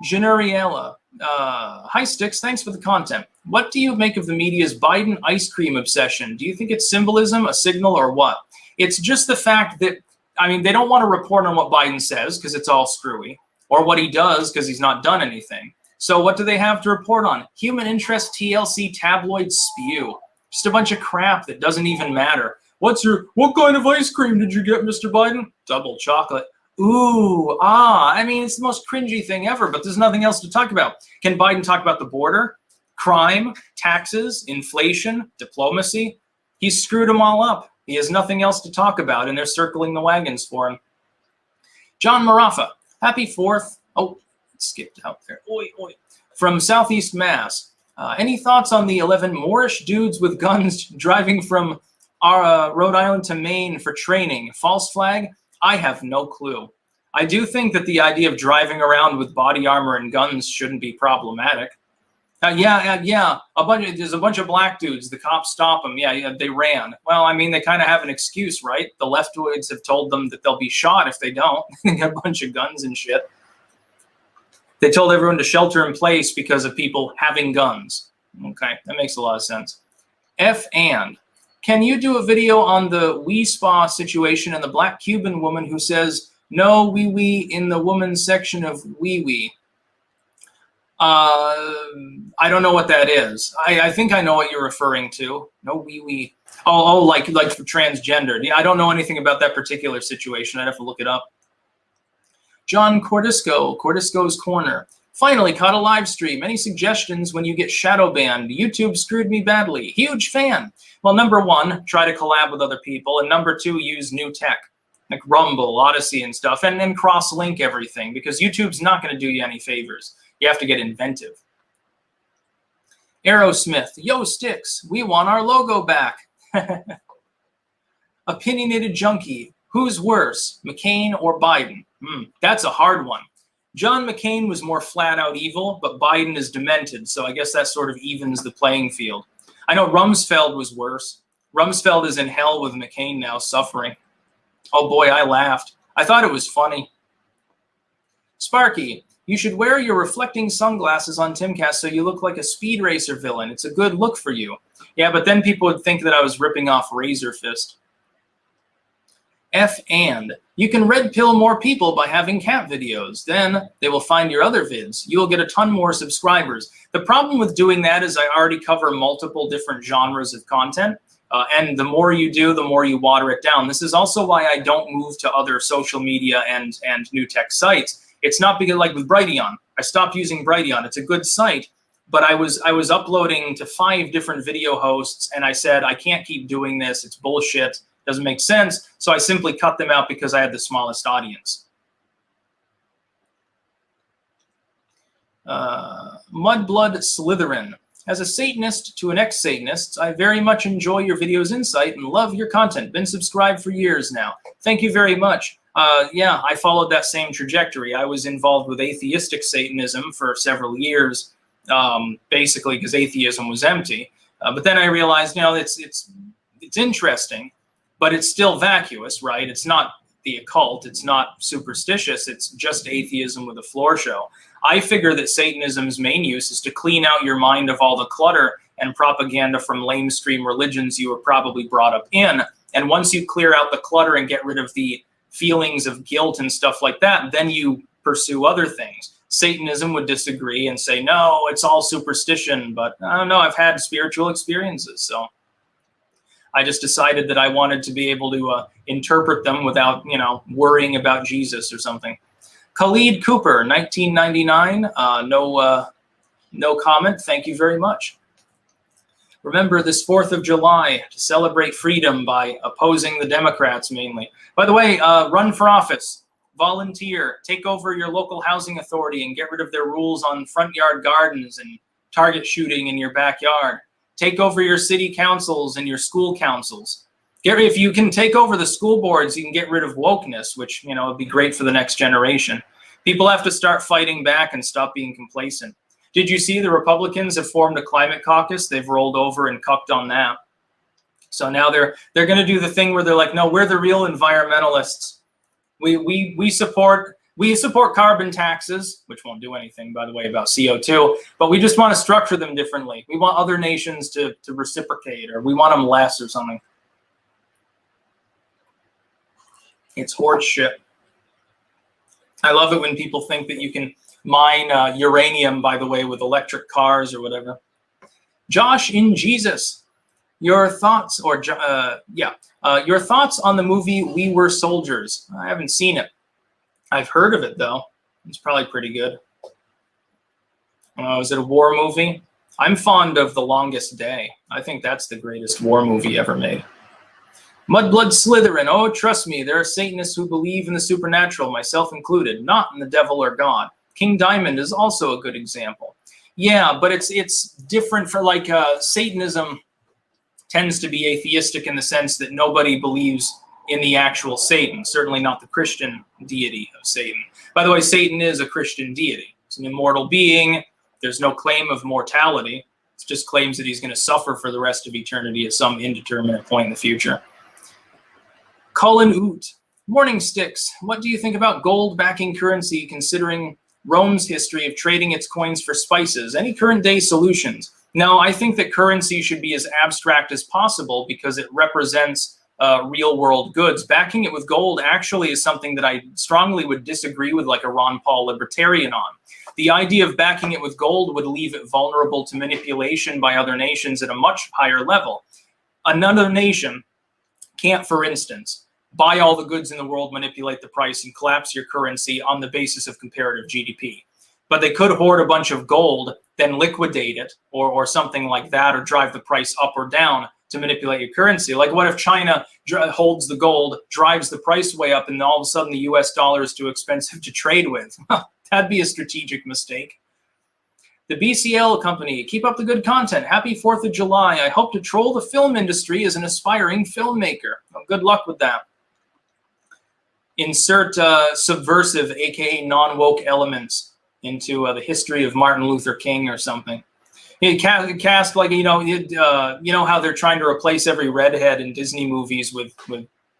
Generiella, hi Styx, thanks for the content. What do you make of the media's Biden ice cream obsession? Do you think it's symbolism, a signal, or what? It's just the fact that, I mean, they don't want to report on what Biden says because it's all screwy, or what he does because he's not done anything. So what do they have to report on? Human interest, TLC, tabloid spew. Just a bunch of crap that doesn't even matter. What kind of ice cream did you get, Mr. Biden? Double chocolate. Ooh, I mean, it's the most cringy thing ever, but there's nothing else to talk about. Can Biden talk about the border, crime, taxes, inflation, diplomacy? He's screwed them all up. He has nothing else to talk about, and they're circling the wagons for him. John Marafa, happy 4th. Oh, it skipped out there. Oi, oi. From Southeast Mass. Any thoughts on the 11 Moorish dudes with guns driving from Rhode Island to Maine for training? False flag? I have no clue. I do think that the idea of driving around with body armor and guns shouldn't be problematic. Yeah. There's a bunch of black dudes. The cops stop them. Yeah, they ran. Well, I mean, they kind of have an excuse, right? The leftoids have told them that they'll be shot if they don't. They got a bunch of guns and shit. They told everyone to shelter in place because of people having guns. Okay, that makes a lot of sense. Can you do a video on the wee spa situation and the black Cuban woman who says, no wee wee in the woman's section of wee wee? I don't know what that is. I think I know what you're referring to. No wee wee. Oh, like for transgendered. Yeah, I don't know anything about that particular situation. I'd have to look it up. John Cordisco's Corner. Finally caught a live stream. Any suggestions when you get shadow banned? YouTube screwed me badly. Huge fan. Well, number 1, try to collab with other people. And number 2, use new tech like Rumble, Odyssey and stuff. And then cross-link everything because YouTube's not going to do you any favors. You have to get inventive. Aerosmith. Yo, Styx. We want our logo back. Opinionated junkie. Who's worse, McCain or Biden? That's a hard one. John McCain was more flat out evil, but Biden is demented, so I guess that sort of evens the playing field. I know Rumsfeld was worse. Rumsfeld is in hell with McCain now, suffering. Oh boy, I laughed. I thought it was funny. Sparky, you should wear your reflecting sunglasses on Timcast so you look like a Speed Racer villain. It's a good look for you. Yeah, but then people would think that I was ripping off Razor Fist. You can red pill more people by having cat videos. Then they will find your other vids. You will get a ton more subscribers. The problem with doing that is I already cover multiple different genres of content. And the more you do, the more you water it down. This is also why I don't move to other social media and new tech sites. It's not because, like with Brighteon, I stopped using Brighteon. It's a good site, but I was uploading to 5 different video hosts, and I said, I can't keep doing this. It's bullshit. Doesn't make sense. So I simply cut them out because I had the smallest audience. Mudblood Slytherin. As a Satanist to an ex-Satanist, I very much enjoy your videos' insight and love your content. Been subscribed for years now. Thank you very much. Yeah, I followed that same trajectory. I was involved with atheistic Satanism for several years, basically because atheism was empty. But then I realized, you know, it's interesting, but it's still vacuous, right? It's not the occult. It's not superstitious. It's just atheism with a floor show. I figure that Satanism's main use is to clean out your mind of all the clutter and propaganda from lamestream religions you were probably brought up in. And once you clear out the clutter and get rid of the feelings of guilt and stuff like that, then you pursue other things. Satanism would disagree and say, no, it's all superstition. But I don't know, I've had spiritual experiences. So I just decided that I wanted to be able to interpret them without, you know, worrying about Jesus or something. Khalid Cooper, 1999, no comment. Thank you very much. Remember this 4th of July to celebrate freedom by opposing the Democrats mainly. By the way, run for office, volunteer, take over your local housing authority and get rid of their rules on front yard gardens and target shooting in your backyard. Take over your city councils and your school councils. If you can take over the school boards, you can get rid of wokeness, which, you know, would be great for the next generation. People have to start fighting back and stop being complacent. Did you see the Republicans have formed a climate caucus? They've rolled over and cucked on that. So now they're going to do the thing where they're like, no, we're the real environmentalists. We support carbon taxes, which won't do anything, by the way, about CO2, but we just want to structure them differently. We want other nations to reciprocate, or we want them less or something. It's horse shit. I love it when people think that you can mine uranium, by the way, with electric cars or whatever. Josh in Jesus, your thoughts, or your thoughts on the movie We Were Soldiers. I haven't seen it. I've heard of it though. It's probably pretty good. Is it a war movie? I'm fond of The Longest Day. I think that's the greatest war movie ever made. Mudblood Slytherin. Oh, trust me, there are Satanists who believe in the supernatural, myself included, not in the devil or God. King Diamond is also a good example. Yeah, but it's different for, like, Satanism tends to be atheistic in the sense that nobody believes in the actual Satan, certainly not the Christian deity of Satan. By the way, Satan is a Christian deity. It's an immortal being. There's no claim of mortality. It just claims that he's going to suffer for the rest of eternity at some indeterminate point in the future. Colin Oot. Morning, Styx. What do you think about gold backing currency considering Rome's history of trading its coins for spices? Any current day solutions? No, I think that currency should be as abstract as possible because it represents real world goods. Backing it with gold actually is something that I strongly would disagree with, like a Ron Paul libertarian on. The idea of backing it with gold would leave it vulnerable to manipulation by other nations at a much higher level. Another nation can't, for instance, buy all the goods in the world, manipulate the price, and collapse your currency on the basis of comparative GDP. But they could hoard a bunch of gold, then liquidate it, or something like that, or drive the price up or down to manipulate your currency. Like, what if China holds the gold, drives the price way up, and all of a sudden the US dollar is too expensive to trade with? That'd be a strategic mistake. The BCL company, keep up the good content. Happy 4th of July. I hope to troll the film industry as an aspiring filmmaker. Well, good luck with that. Insert subversive, aka non-woke elements into the history of Martin Luther King or something. Cast like, you know how they're trying to replace every redhead in Disney movies with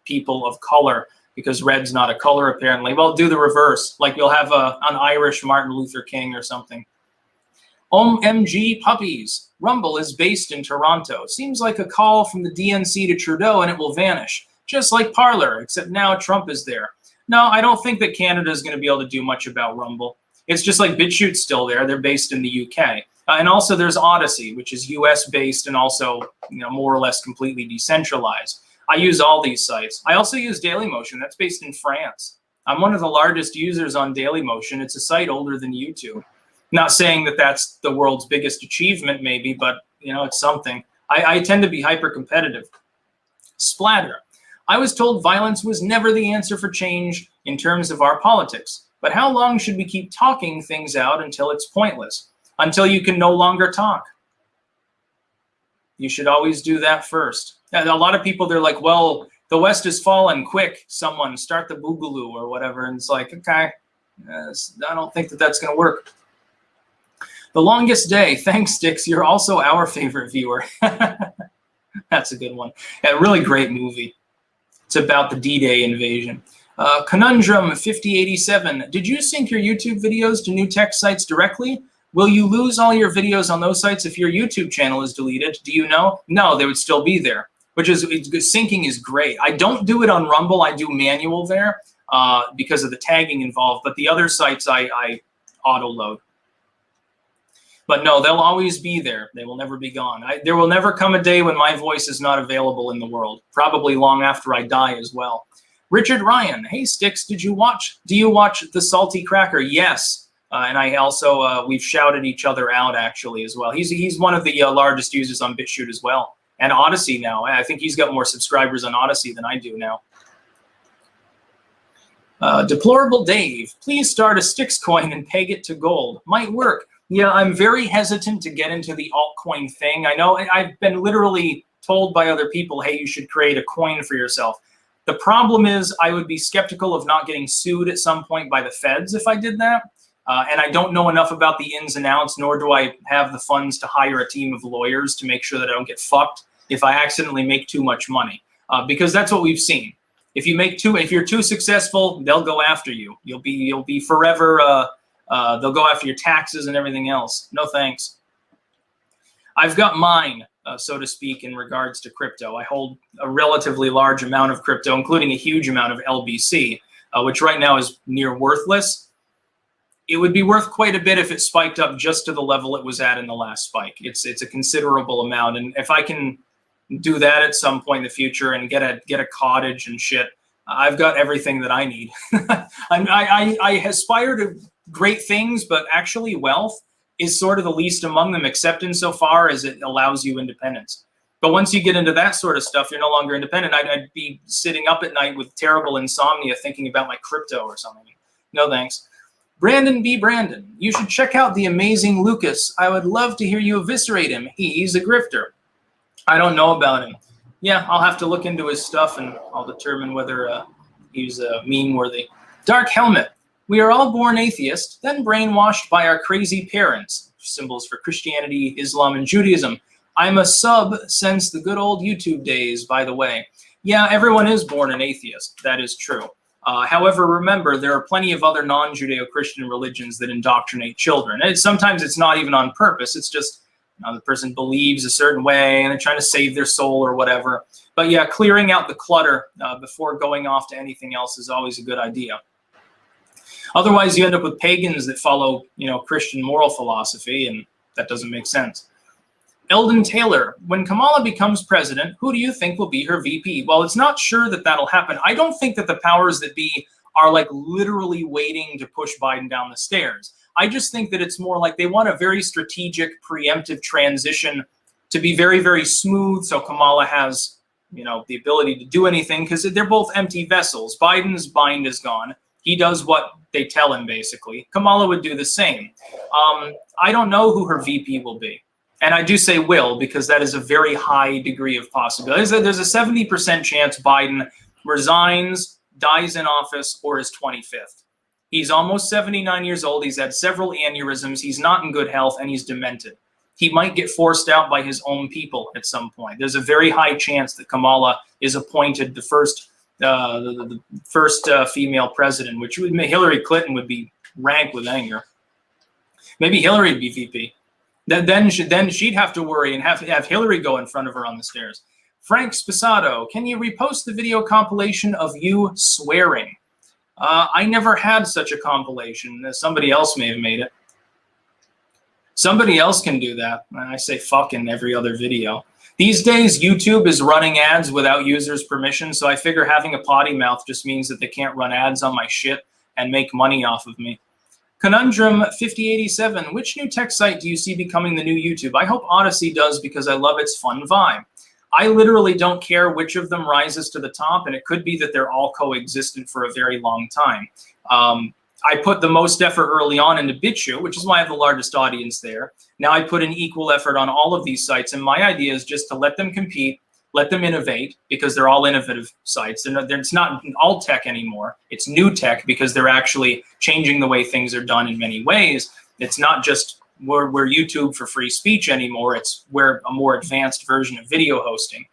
people of color because red's not a color apparently. Well, do the reverse. Like, you'll have an Irish Martin Luther King or something. OMG puppies. Rumble is based in Toronto. Seems like a call from the DNC to Trudeau and it will vanish. Just like Parler, except now Trump is there. No, I don't think that Canada is going to be able to do much about Rumble. It's just like BitChute's still there. They're based in the UK. And also there's Odyssey, which is US based and also, more or less completely decentralized. I use all these sites. I also use Dailymotion. That's based in France. I'm one of the largest users on Dailymotion. It's a site older than YouTube. Not saying that that's the world's biggest achievement, maybe, but it's something. I tend to be hyper competitive. Splatter. I was told violence was never the answer for change in terms of our politics. But how long should we keep talking things out until it's pointless? Until you can no longer talk. You should always do that first. And a lot of people, they're like, well, the West has fallen, quick, someone start the boogaloo or whatever. And it's like, okay, I don't think that that's going to work. The Longest Day. Thanks, Styx. You're also our favorite viewer. That's a good one. A really great movie. It's about the D-Day invasion. Conundrum 5087. Did you sync your YouTube videos to new tech sites directly? Will you lose all your videos on those sites if your YouTube channel is deleted? Do you know? No, they would still be there. Which is, syncing is great. I don't do it on Rumble. I do manual there because of the tagging involved. But the other sites I auto-load. But no, they'll always be there. They will never be gone. There will never come a day when my voice is not available in the world. Probably long after I die as well. Richard Ryan. Hey, Styx, do you watch The Salty Cracker? Yes. And I also, we've shouted each other out actually as well. He's one of the largest users on BitChute as well. And Odyssey now. I think he's got more subscribers on Odyssey than I do now. Deplorable Dave. Please start a Styx coin and peg it to gold. Might work. Yeah, I'm very hesitant to get into the altcoin thing. I know I've been literally told by other people, hey, you should create a coin for yourself. The problem is I would be skeptical of not getting sued at some point by the feds if I did that. And I don't know enough about the ins and outs, nor do I have the funds to hire a team of lawyers to make sure that I don't get fucked if I accidentally make too much money. Because that's what we've seen. If you're too successful, they'll go after you. You'll be forever. They'll go after your taxes and everything else. No thanks. I've got mine, so to speak, in regards to crypto. I hold a relatively large amount of crypto, including a huge amount of LBC, which right now is near worthless. It would be worth quite a bit if it spiked up just to the level it was at in the last spike. It's a considerable amount, and if I can do that at some point in the future and get a cottage and shit, I've got everything that I need. I aspire to great things, but actually wealth is sort of the least among them, except insofar as it allows you independence. But once you get into that sort of stuff, you're no longer independent. I'd be sitting up at night with terrible insomnia thinking about my crypto or something. No thanks. Brandon B. Brandon, you should check out the amazing Lucas. I would love to hear you eviscerate him. He's a grifter. I don't know about him. Yeah, I'll have to look into his stuff and I'll determine whether he's meme-worthy. Dark Helmet. We are all born atheists, then brainwashed by our crazy parents. Symbols for Christianity, Islam, and Judaism. I'm a sub since the good old YouTube days, by the way. Yeah, everyone is born an atheist. That is true. However, remember, there are plenty of other non-Judeo-Christian religions that indoctrinate children. And sometimes it's not even on purpose. It's just the person believes a certain way and they're trying to save their soul or whatever. But yeah, clearing out the clutter before going off to anything else is always a good idea. Otherwise, you end up with pagans that follow, Christian moral philosophy, and that doesn't make sense. Eldon Taylor, when Kamala becomes president, who do you think will be her VP? Well, it's not sure that that'll happen. I don't think that the powers that be are like literally waiting to push Biden down the stairs. I just think that it's more like they want a very strategic, preemptive transition to be very, very smooth. So Kamala has, the ability to do anything because they're both empty vessels. Biden's bind is gone. He does what they tell him, basically. Kamala would do the same. I don't know who her VP will be. And I do say will because that is a very high degree of possibility. There's a 70% chance Biden resigns, dies in office, or is 25th. He's almost 79 years old. He's had several aneurysms. He's not in good health, and he's demented. He might get forced out by his own people at some point. There's a very high chance that Kamala is appointed the first female president, which would make Hillary Clinton would be rank with anger. Maybe Hillary would be VP. Then she'd have to worry and have Hillary go in front of her on the stairs. Frank Spisato, can you repost the video compilation of you swearing? I never had such a compilation. Somebody else may have made it. Somebody else can do that. I say fuck in every other video. These days, YouTube is running ads without users' permission, so I figure having a potty mouth just means that they can't run ads on my shit and make money off of me. Conundrum 5087, which new tech site do you see becoming the new YouTube? I hope Odyssey does because I love its fun vibe. I literally don't care which of them rises to the top, and it could be that they're all coexistent for a very long time. I put the most effort early on into BitChute, which is why I have the largest audience there. Now I put an equal effort on all of these sites, and my idea is just to let them compete, let them innovate, because they're all innovative sites. And it's not all tech anymore. It's new tech because they're actually changing the way things are done in many ways. It's not just we're YouTube for free speech anymore. It's we're a more advanced version of video hosting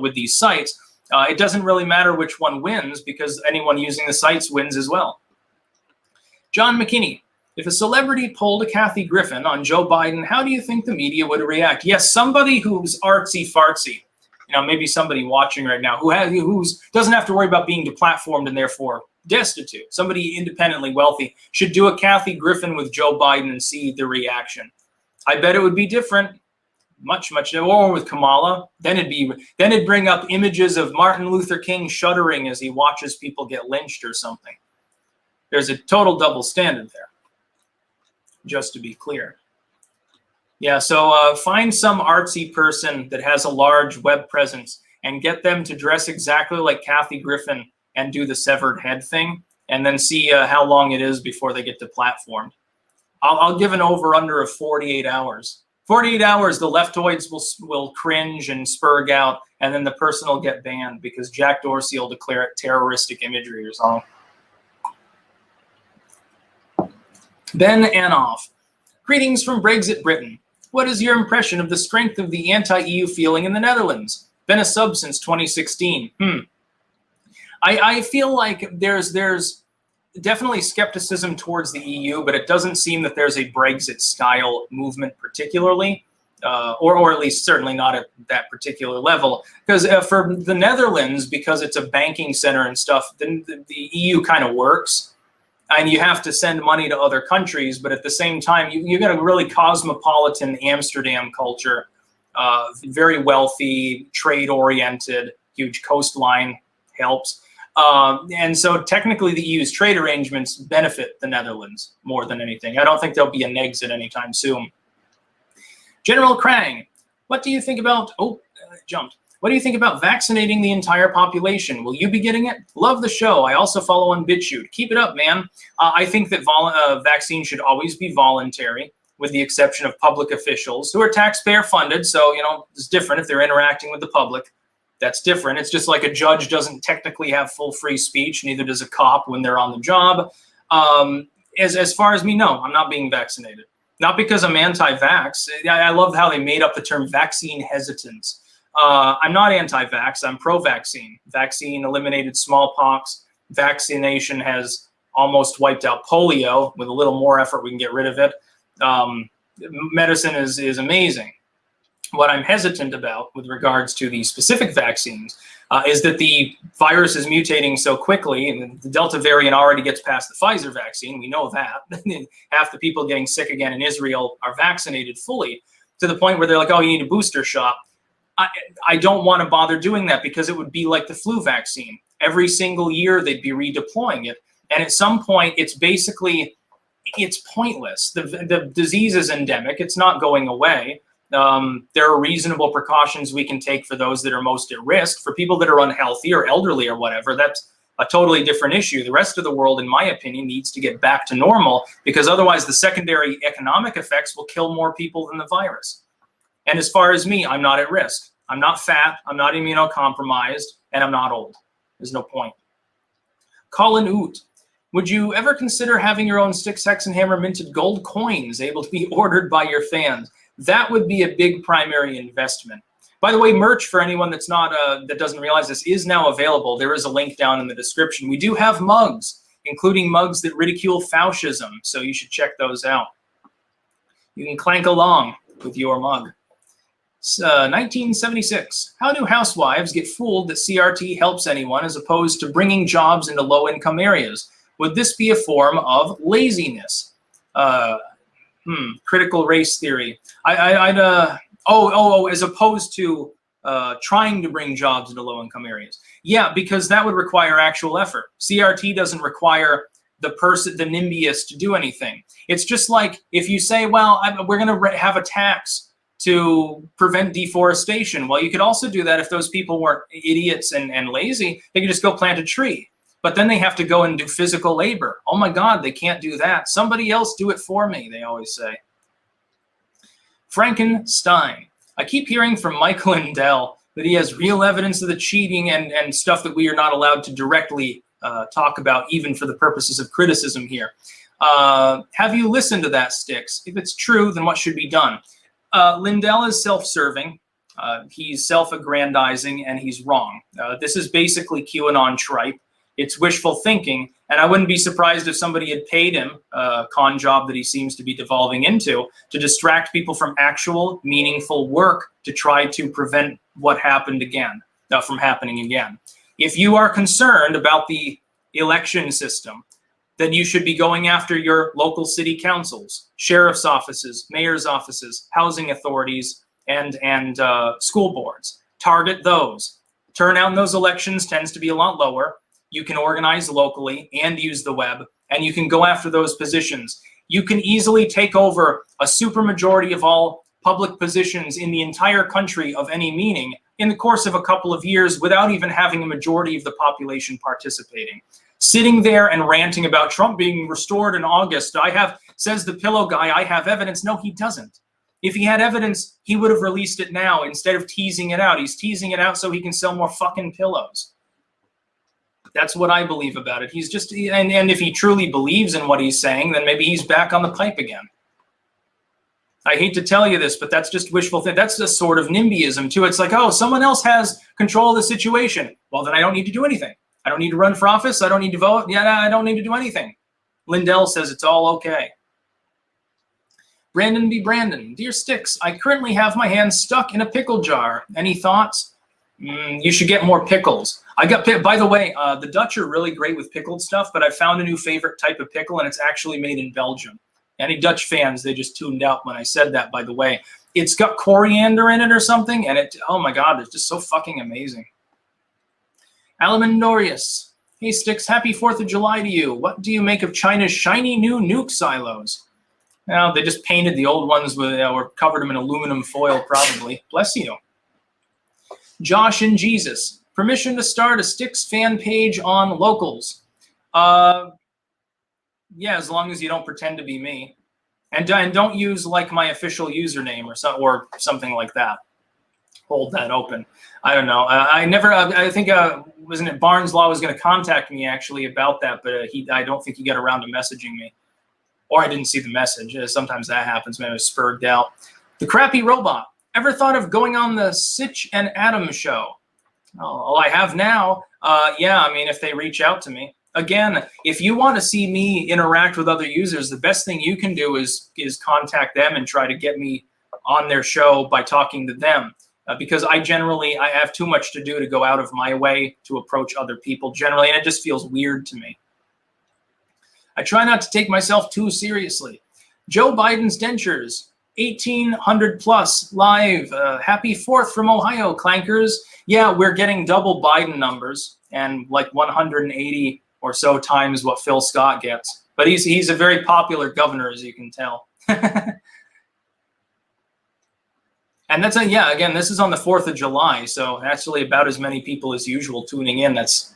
with these sites. It doesn't really matter which one wins because anyone using the sites wins as well. John McKinney, if a celebrity pulled a Kathy Griffin on Joe Biden, how do you think the media would react? Yes, somebody who's artsy-fartsy, maybe somebody watching right now who doesn't have to worry about being deplatformed and therefore destitute. Somebody independently wealthy should do a Kathy Griffin with Joe Biden and see the reaction. I bet it would be different, much or with Kamala. Then it'd bring up images of Martin Luther King shuddering as he watches people get lynched or something. There's a total double standard there, just to be clear. Yeah, so find some artsy person that has a large web presence and get them to dress exactly like Kathy Griffin and do the severed head thing, and then see how long it is before they get deplatformed. I'll give an over-under of 48 hours. 48 hours, the leftoids will cringe and spurg out, and then the person will get banned because Jack Dorsey will declare it terroristic imagery or something. Ben Anoff, greetings from Brexit Britain. What is your impression of the strength of the anti-EU feeling in the Netherlands? Been a sub since 2016. I feel like there's definitely skepticism towards the EU, but it doesn't seem that there's a Brexit-style movement particularly, or at least certainly not at that particular level. Because for the Netherlands, because it's a banking center and stuff, then the EU kind of works. And you have to send money to other countries, but at the same time, you got a really cosmopolitan Amsterdam culture, very wealthy, trade-oriented, huge coastline helps. And so technically the EU's trade arrangements benefit the Netherlands more than anything. I don't think there'll be an exit anytime soon. General Krang, what do you think about, what do you think about vaccinating the entire population? Will you be getting it? Love the show. I also follow on BitChute. Keep it up, man. I think that vaccines should always be voluntary, with the exception of public officials who are taxpayer funded. So, it's different if they're interacting with the public. That's different. It's just like a judge doesn't technically have full free speech, neither does a cop when they're on the job. As far as me, no, I'm not being vaccinated. Not because I'm anti-vax. I love how they made up the term vaccine hesitance. I'm not anti-vax, I'm pro-vaccine. Vaccine eliminated smallpox. Vaccination has almost wiped out polio. With a little more effort, we can get rid of it. Medicine is amazing. What I'm hesitant about with regards to the specific vaccines is that the virus is mutating so quickly, and the Delta variant already gets past the Pfizer vaccine. We know that. Half the people getting sick again in Israel are vaccinated fully, to the point where they're like, oh, you need a booster shot. I don't want to bother doing that because it would be like the flu vaccine. Every single year they'd be redeploying it. And at some point, it's pointless. The disease is endemic. It's not going away. There are reasonable precautions we can take for those that are most at risk. For people that are unhealthy or elderly or whatever, that's a totally different issue. The rest of the world, in my opinion, needs to get back to normal because otherwise the secondary economic effects will kill more people than the virus. And as far as me, I'm not at risk. I'm not fat, I'm not immunocompromised, and I'm not old. There's no point. Colin Oot, would you ever consider having your own Styxhexenhammer minted gold coins able to be ordered by your fans? That would be a big primary investment. By the way, merch for anyone that's not that doesn't realize this is now available. There is a link down in the description. We do have mugs, including mugs that ridicule fascism, so you should check those out. You can clank along with your mug. 1976. How do housewives get fooled that CRT helps anyone as opposed to bringing jobs into low-income areas? Would this be a form of laziness? Critical race theory. As opposed to trying to bring jobs into low-income areas. Yeah, because that would require actual effort. CRT doesn't require the NIMBYist to do anything. It's just like if you say, well, we're going to have a tax to prevent deforestation. Well, you could also do that if those people weren't idiots and lazy. They could just go plant a tree. But then they have to go and do physical labor. Oh my God, they can't do that. Somebody else do it for me, they always say. Frankenstein. I keep hearing from Michael Lindell that he has real evidence of the cheating and stuff that we are not allowed to directly talk about, even for the purposes of criticism here. Have you listened to that, Styx? If it's true, then what should be done? Lindell is self-serving. He's self-aggrandizing, and he's wrong. This is basically QAnon tripe. It's wishful thinking, and I wouldn't be surprised if somebody had paid him a con job that he seems to be devolving into to distract people from actual meaningful work to try to prevent what happened again, from happening again. If you are concerned about the election system, then you should be going after your local city councils, sheriff's offices, mayor's offices, housing authorities, and school boards. Target those. Turnout in those elections tends to be a lot lower. You can organize locally and use the web, and you can go after those positions. You can easily take over a supermajority of all public positions in the entire country of any meaning in the course of a couple of years without even having a majority of the population participating. Sitting there and ranting about Trump being restored in August, says the pillow guy, I have evidence. No, he doesn't. If he had evidence, he would have released it now instead of teasing it out. He's teasing it out so he can sell more fucking pillows. That's what I believe about it. He's just, and if he truly believes in what he's saying, then maybe he's back on the pipe again. I hate to tell you this, but that's just wishful thinking. That's a sort of NIMBYism too. It's like, oh, someone else has control of the situation. Well, then I don't need to do anything. I don't need to run for office. I don't need to vote. Yeah, I don't need to do anything. Lindell says it's all okay. Brandon B. Brandon. Dear Styx, I currently have my hands stuck in a pickle jar. Any thoughts? You should get more pickles. By the way, the Dutch are really great with pickled stuff, but I found a new favorite type of pickle, and it's actually made in Belgium. Any Dutch fans, they just tuned out when I said that, by the way. It's got coriander in it or something, and oh my God, it's just so fucking amazing. Alamandorius. Hey Styx, happy 4th of July to you. What do you make of China's shiny new nuke silos? Well, they just painted the old ones with, or covered them in aluminum foil, probably. Bless you. Josh and Jesus. Permission to start a Styx fan page on locals. Yeah, as long as you don't pretend to be me. And don't use like my official username or something like that. Hold that open. I don't know. I think, wasn't it Barnes Law was going to contact me actually about that, but I don't think he got around to messaging me. Or I didn't see the message. Sometimes that happens. Maybe I was spurred out. The Crappy Robot. Ever thought of going on the Sitch and Adam show? Oh, I have now. Yeah, I mean, if they reach out to me. Again, if you want to see me interact with other users, the best thing you can do is contact them and try to get me on their show by talking to them. Because I have too much to do to go out of my way to approach other people generally, and it just feels weird to me. I try not to take myself too seriously. Joe Biden's dentures, 1800 plus live. Happy 4th from Ohio, clankers. Yeah, we're getting double Biden numbers and like 180 or so times what Phil Scott gets. But he's a very popular governor, as you can tell. And that's again, this is on the 4th of July, so actually about as many people as usual tuning in. That's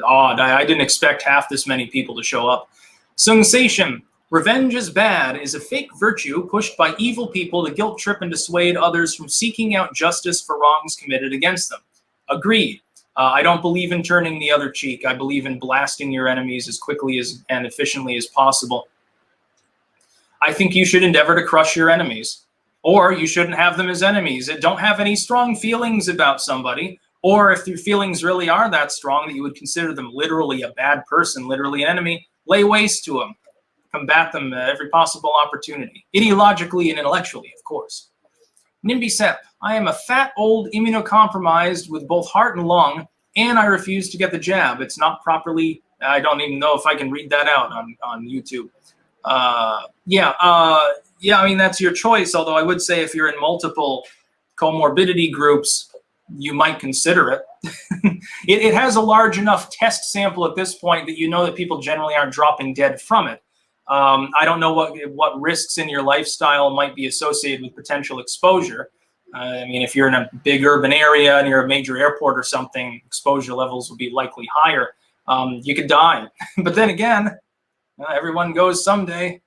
odd. I didn't expect half this many people to show up. Sensation. Revenge is bad is a fake virtue pushed by evil people to guilt trip and dissuade others from seeking out justice for wrongs committed against them. Agreed. I don't believe in turning the other cheek. I believe in blasting your enemies as quickly and efficiently as possible. I think you should endeavor to crush your enemies. Or you shouldn't have them as enemies. Don't have any strong feelings about somebody. Or if your feelings really are that strong that you would consider them literally a bad person, literally an enemy, lay waste to them. Combat them at every possible opportunity. Ideologically and intellectually, of course. Nimby Sep, I am a fat, old, immunocompromised with both heart and lung, and I refuse to get the jab. It's not properly, I don't even know if I can read that out on YouTube. Yeah, I mean, that's your choice, although I would say if you're in multiple comorbidity groups, you might consider it. It has a large enough test sample at this point that you know that people generally aren't dropping dead from it. I don't know what risks in your lifestyle might be associated with potential exposure. I mean, if you're in a big urban area and you're a major airport or something, exposure levels will be likely higher. You could die. But then again, everyone goes someday.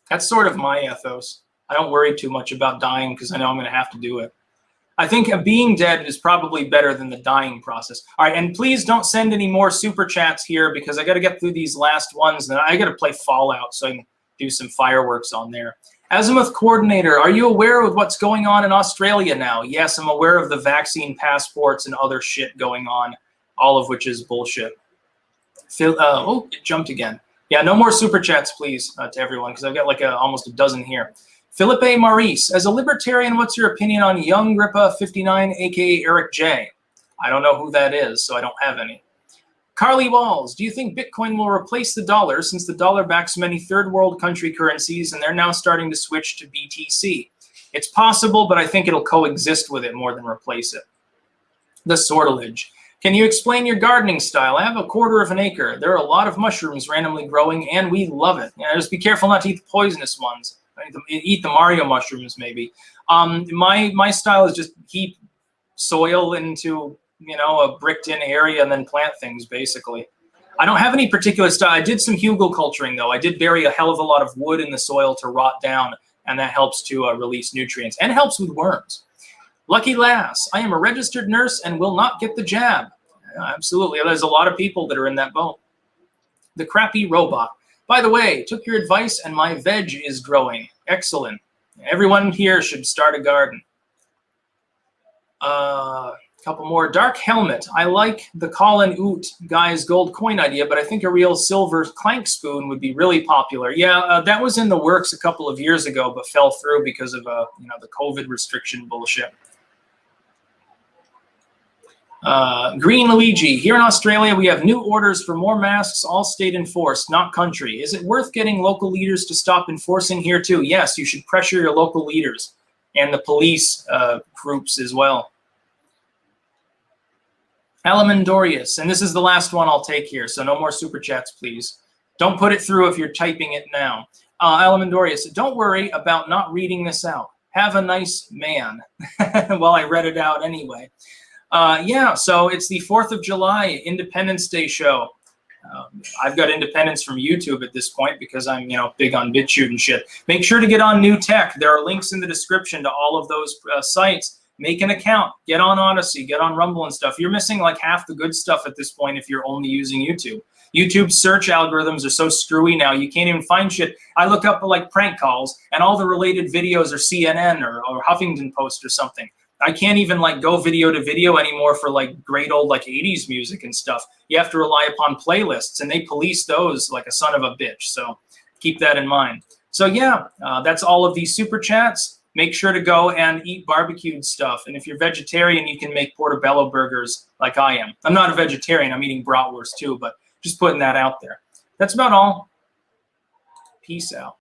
That's sort of my ethos. I don't worry too much about dying because I know I'm going to have to do it. I think being dead is probably better than the dying process. All right, and please don't send any more super chats here because I got to get through these last ones. Then I got to play Fallout so I can do some fireworks on there. Azimuth Coordinator, are you aware of what's going on in Australia now? Yes, I'm aware of the vaccine passports and other shit going on, all of which is bullshit. Oh, it jumped again. Yeah, no more super chats, please, to everyone, because I've got like almost a dozen here. Philippe Maurice, as a libertarian, what's your opinion on Young Ripa 59, aka Eric J? I don't know who that is, so I don't have any. Carly Walls, do you think Bitcoin will replace the dollar since the dollar backs many third world country currencies and they're now starting to switch to BTC? It's possible, but I think it'll coexist with it more than replace it. The Sortilege. Can you explain your gardening style? I have 1/4 of an acre. There are a lot of mushrooms randomly growing, and we love it. Just be careful not to eat the poisonous ones. Eat the Mario mushrooms, maybe. My style is just heap soil into a bricked-in area and then plant things, basically. I don't have any particular style. I did some hugelkulturing, though. I did bury a hell of a lot of wood in the soil to rot down, and that helps to release nutrients and helps with worms. Lucky Lass, I am a registered nurse and will not get the jab. Absolutely. There's a lot of people that are in that boat. The Crappy Robot. By the way, took your advice and my veg is growing. Excellent. Everyone here should start a garden. Couple more. Dark Helmet. I like the Colin Oot guy's gold coin idea, but I think a real silver clank spoon would be really popular. Yeah, that was in the works a couple of years ago, but fell through because of the COVID restriction bullshit. Green Luigi, here in Australia, we have new orders for more masks, all state enforced, not country. Is it worth getting local leaders to stop enforcing here too? Yes, you should pressure your local leaders and the police groups as well. Alamandorius, and this is the last one I'll take here, so no more super chats, please. Don't put it through if you're typing it now. Alamandorius, don't worry about not reading this out. Have a nice man. Well, I read it out anyway. Yeah, so it's the 4th of July Independence Day show. I've got independence from YouTube at this point because I'm, big on BitChute and shit. Make sure to get on New Tech. There are links in the description to all of those sites. Make an account. Get on Odyssey. Get on Rumble and stuff. You're missing like half the good stuff at this point if you're only using YouTube. YouTube's search algorithms are so screwy now, you can't even find shit. I look up like prank calls, and all the related videos are CNN or Huffington Post or something. I can't even go video to video anymore for great old 80s music and stuff. You have to rely upon playlists, and they police those like a son of a bitch. So keep that in mind. So yeah, that's all of these super chats. Make sure to go and eat barbecued stuff. And if you're vegetarian, you can make portobello burgers like I am. I'm not a vegetarian. I'm eating bratwurst too, but just putting that out there. That's about all. Peace out.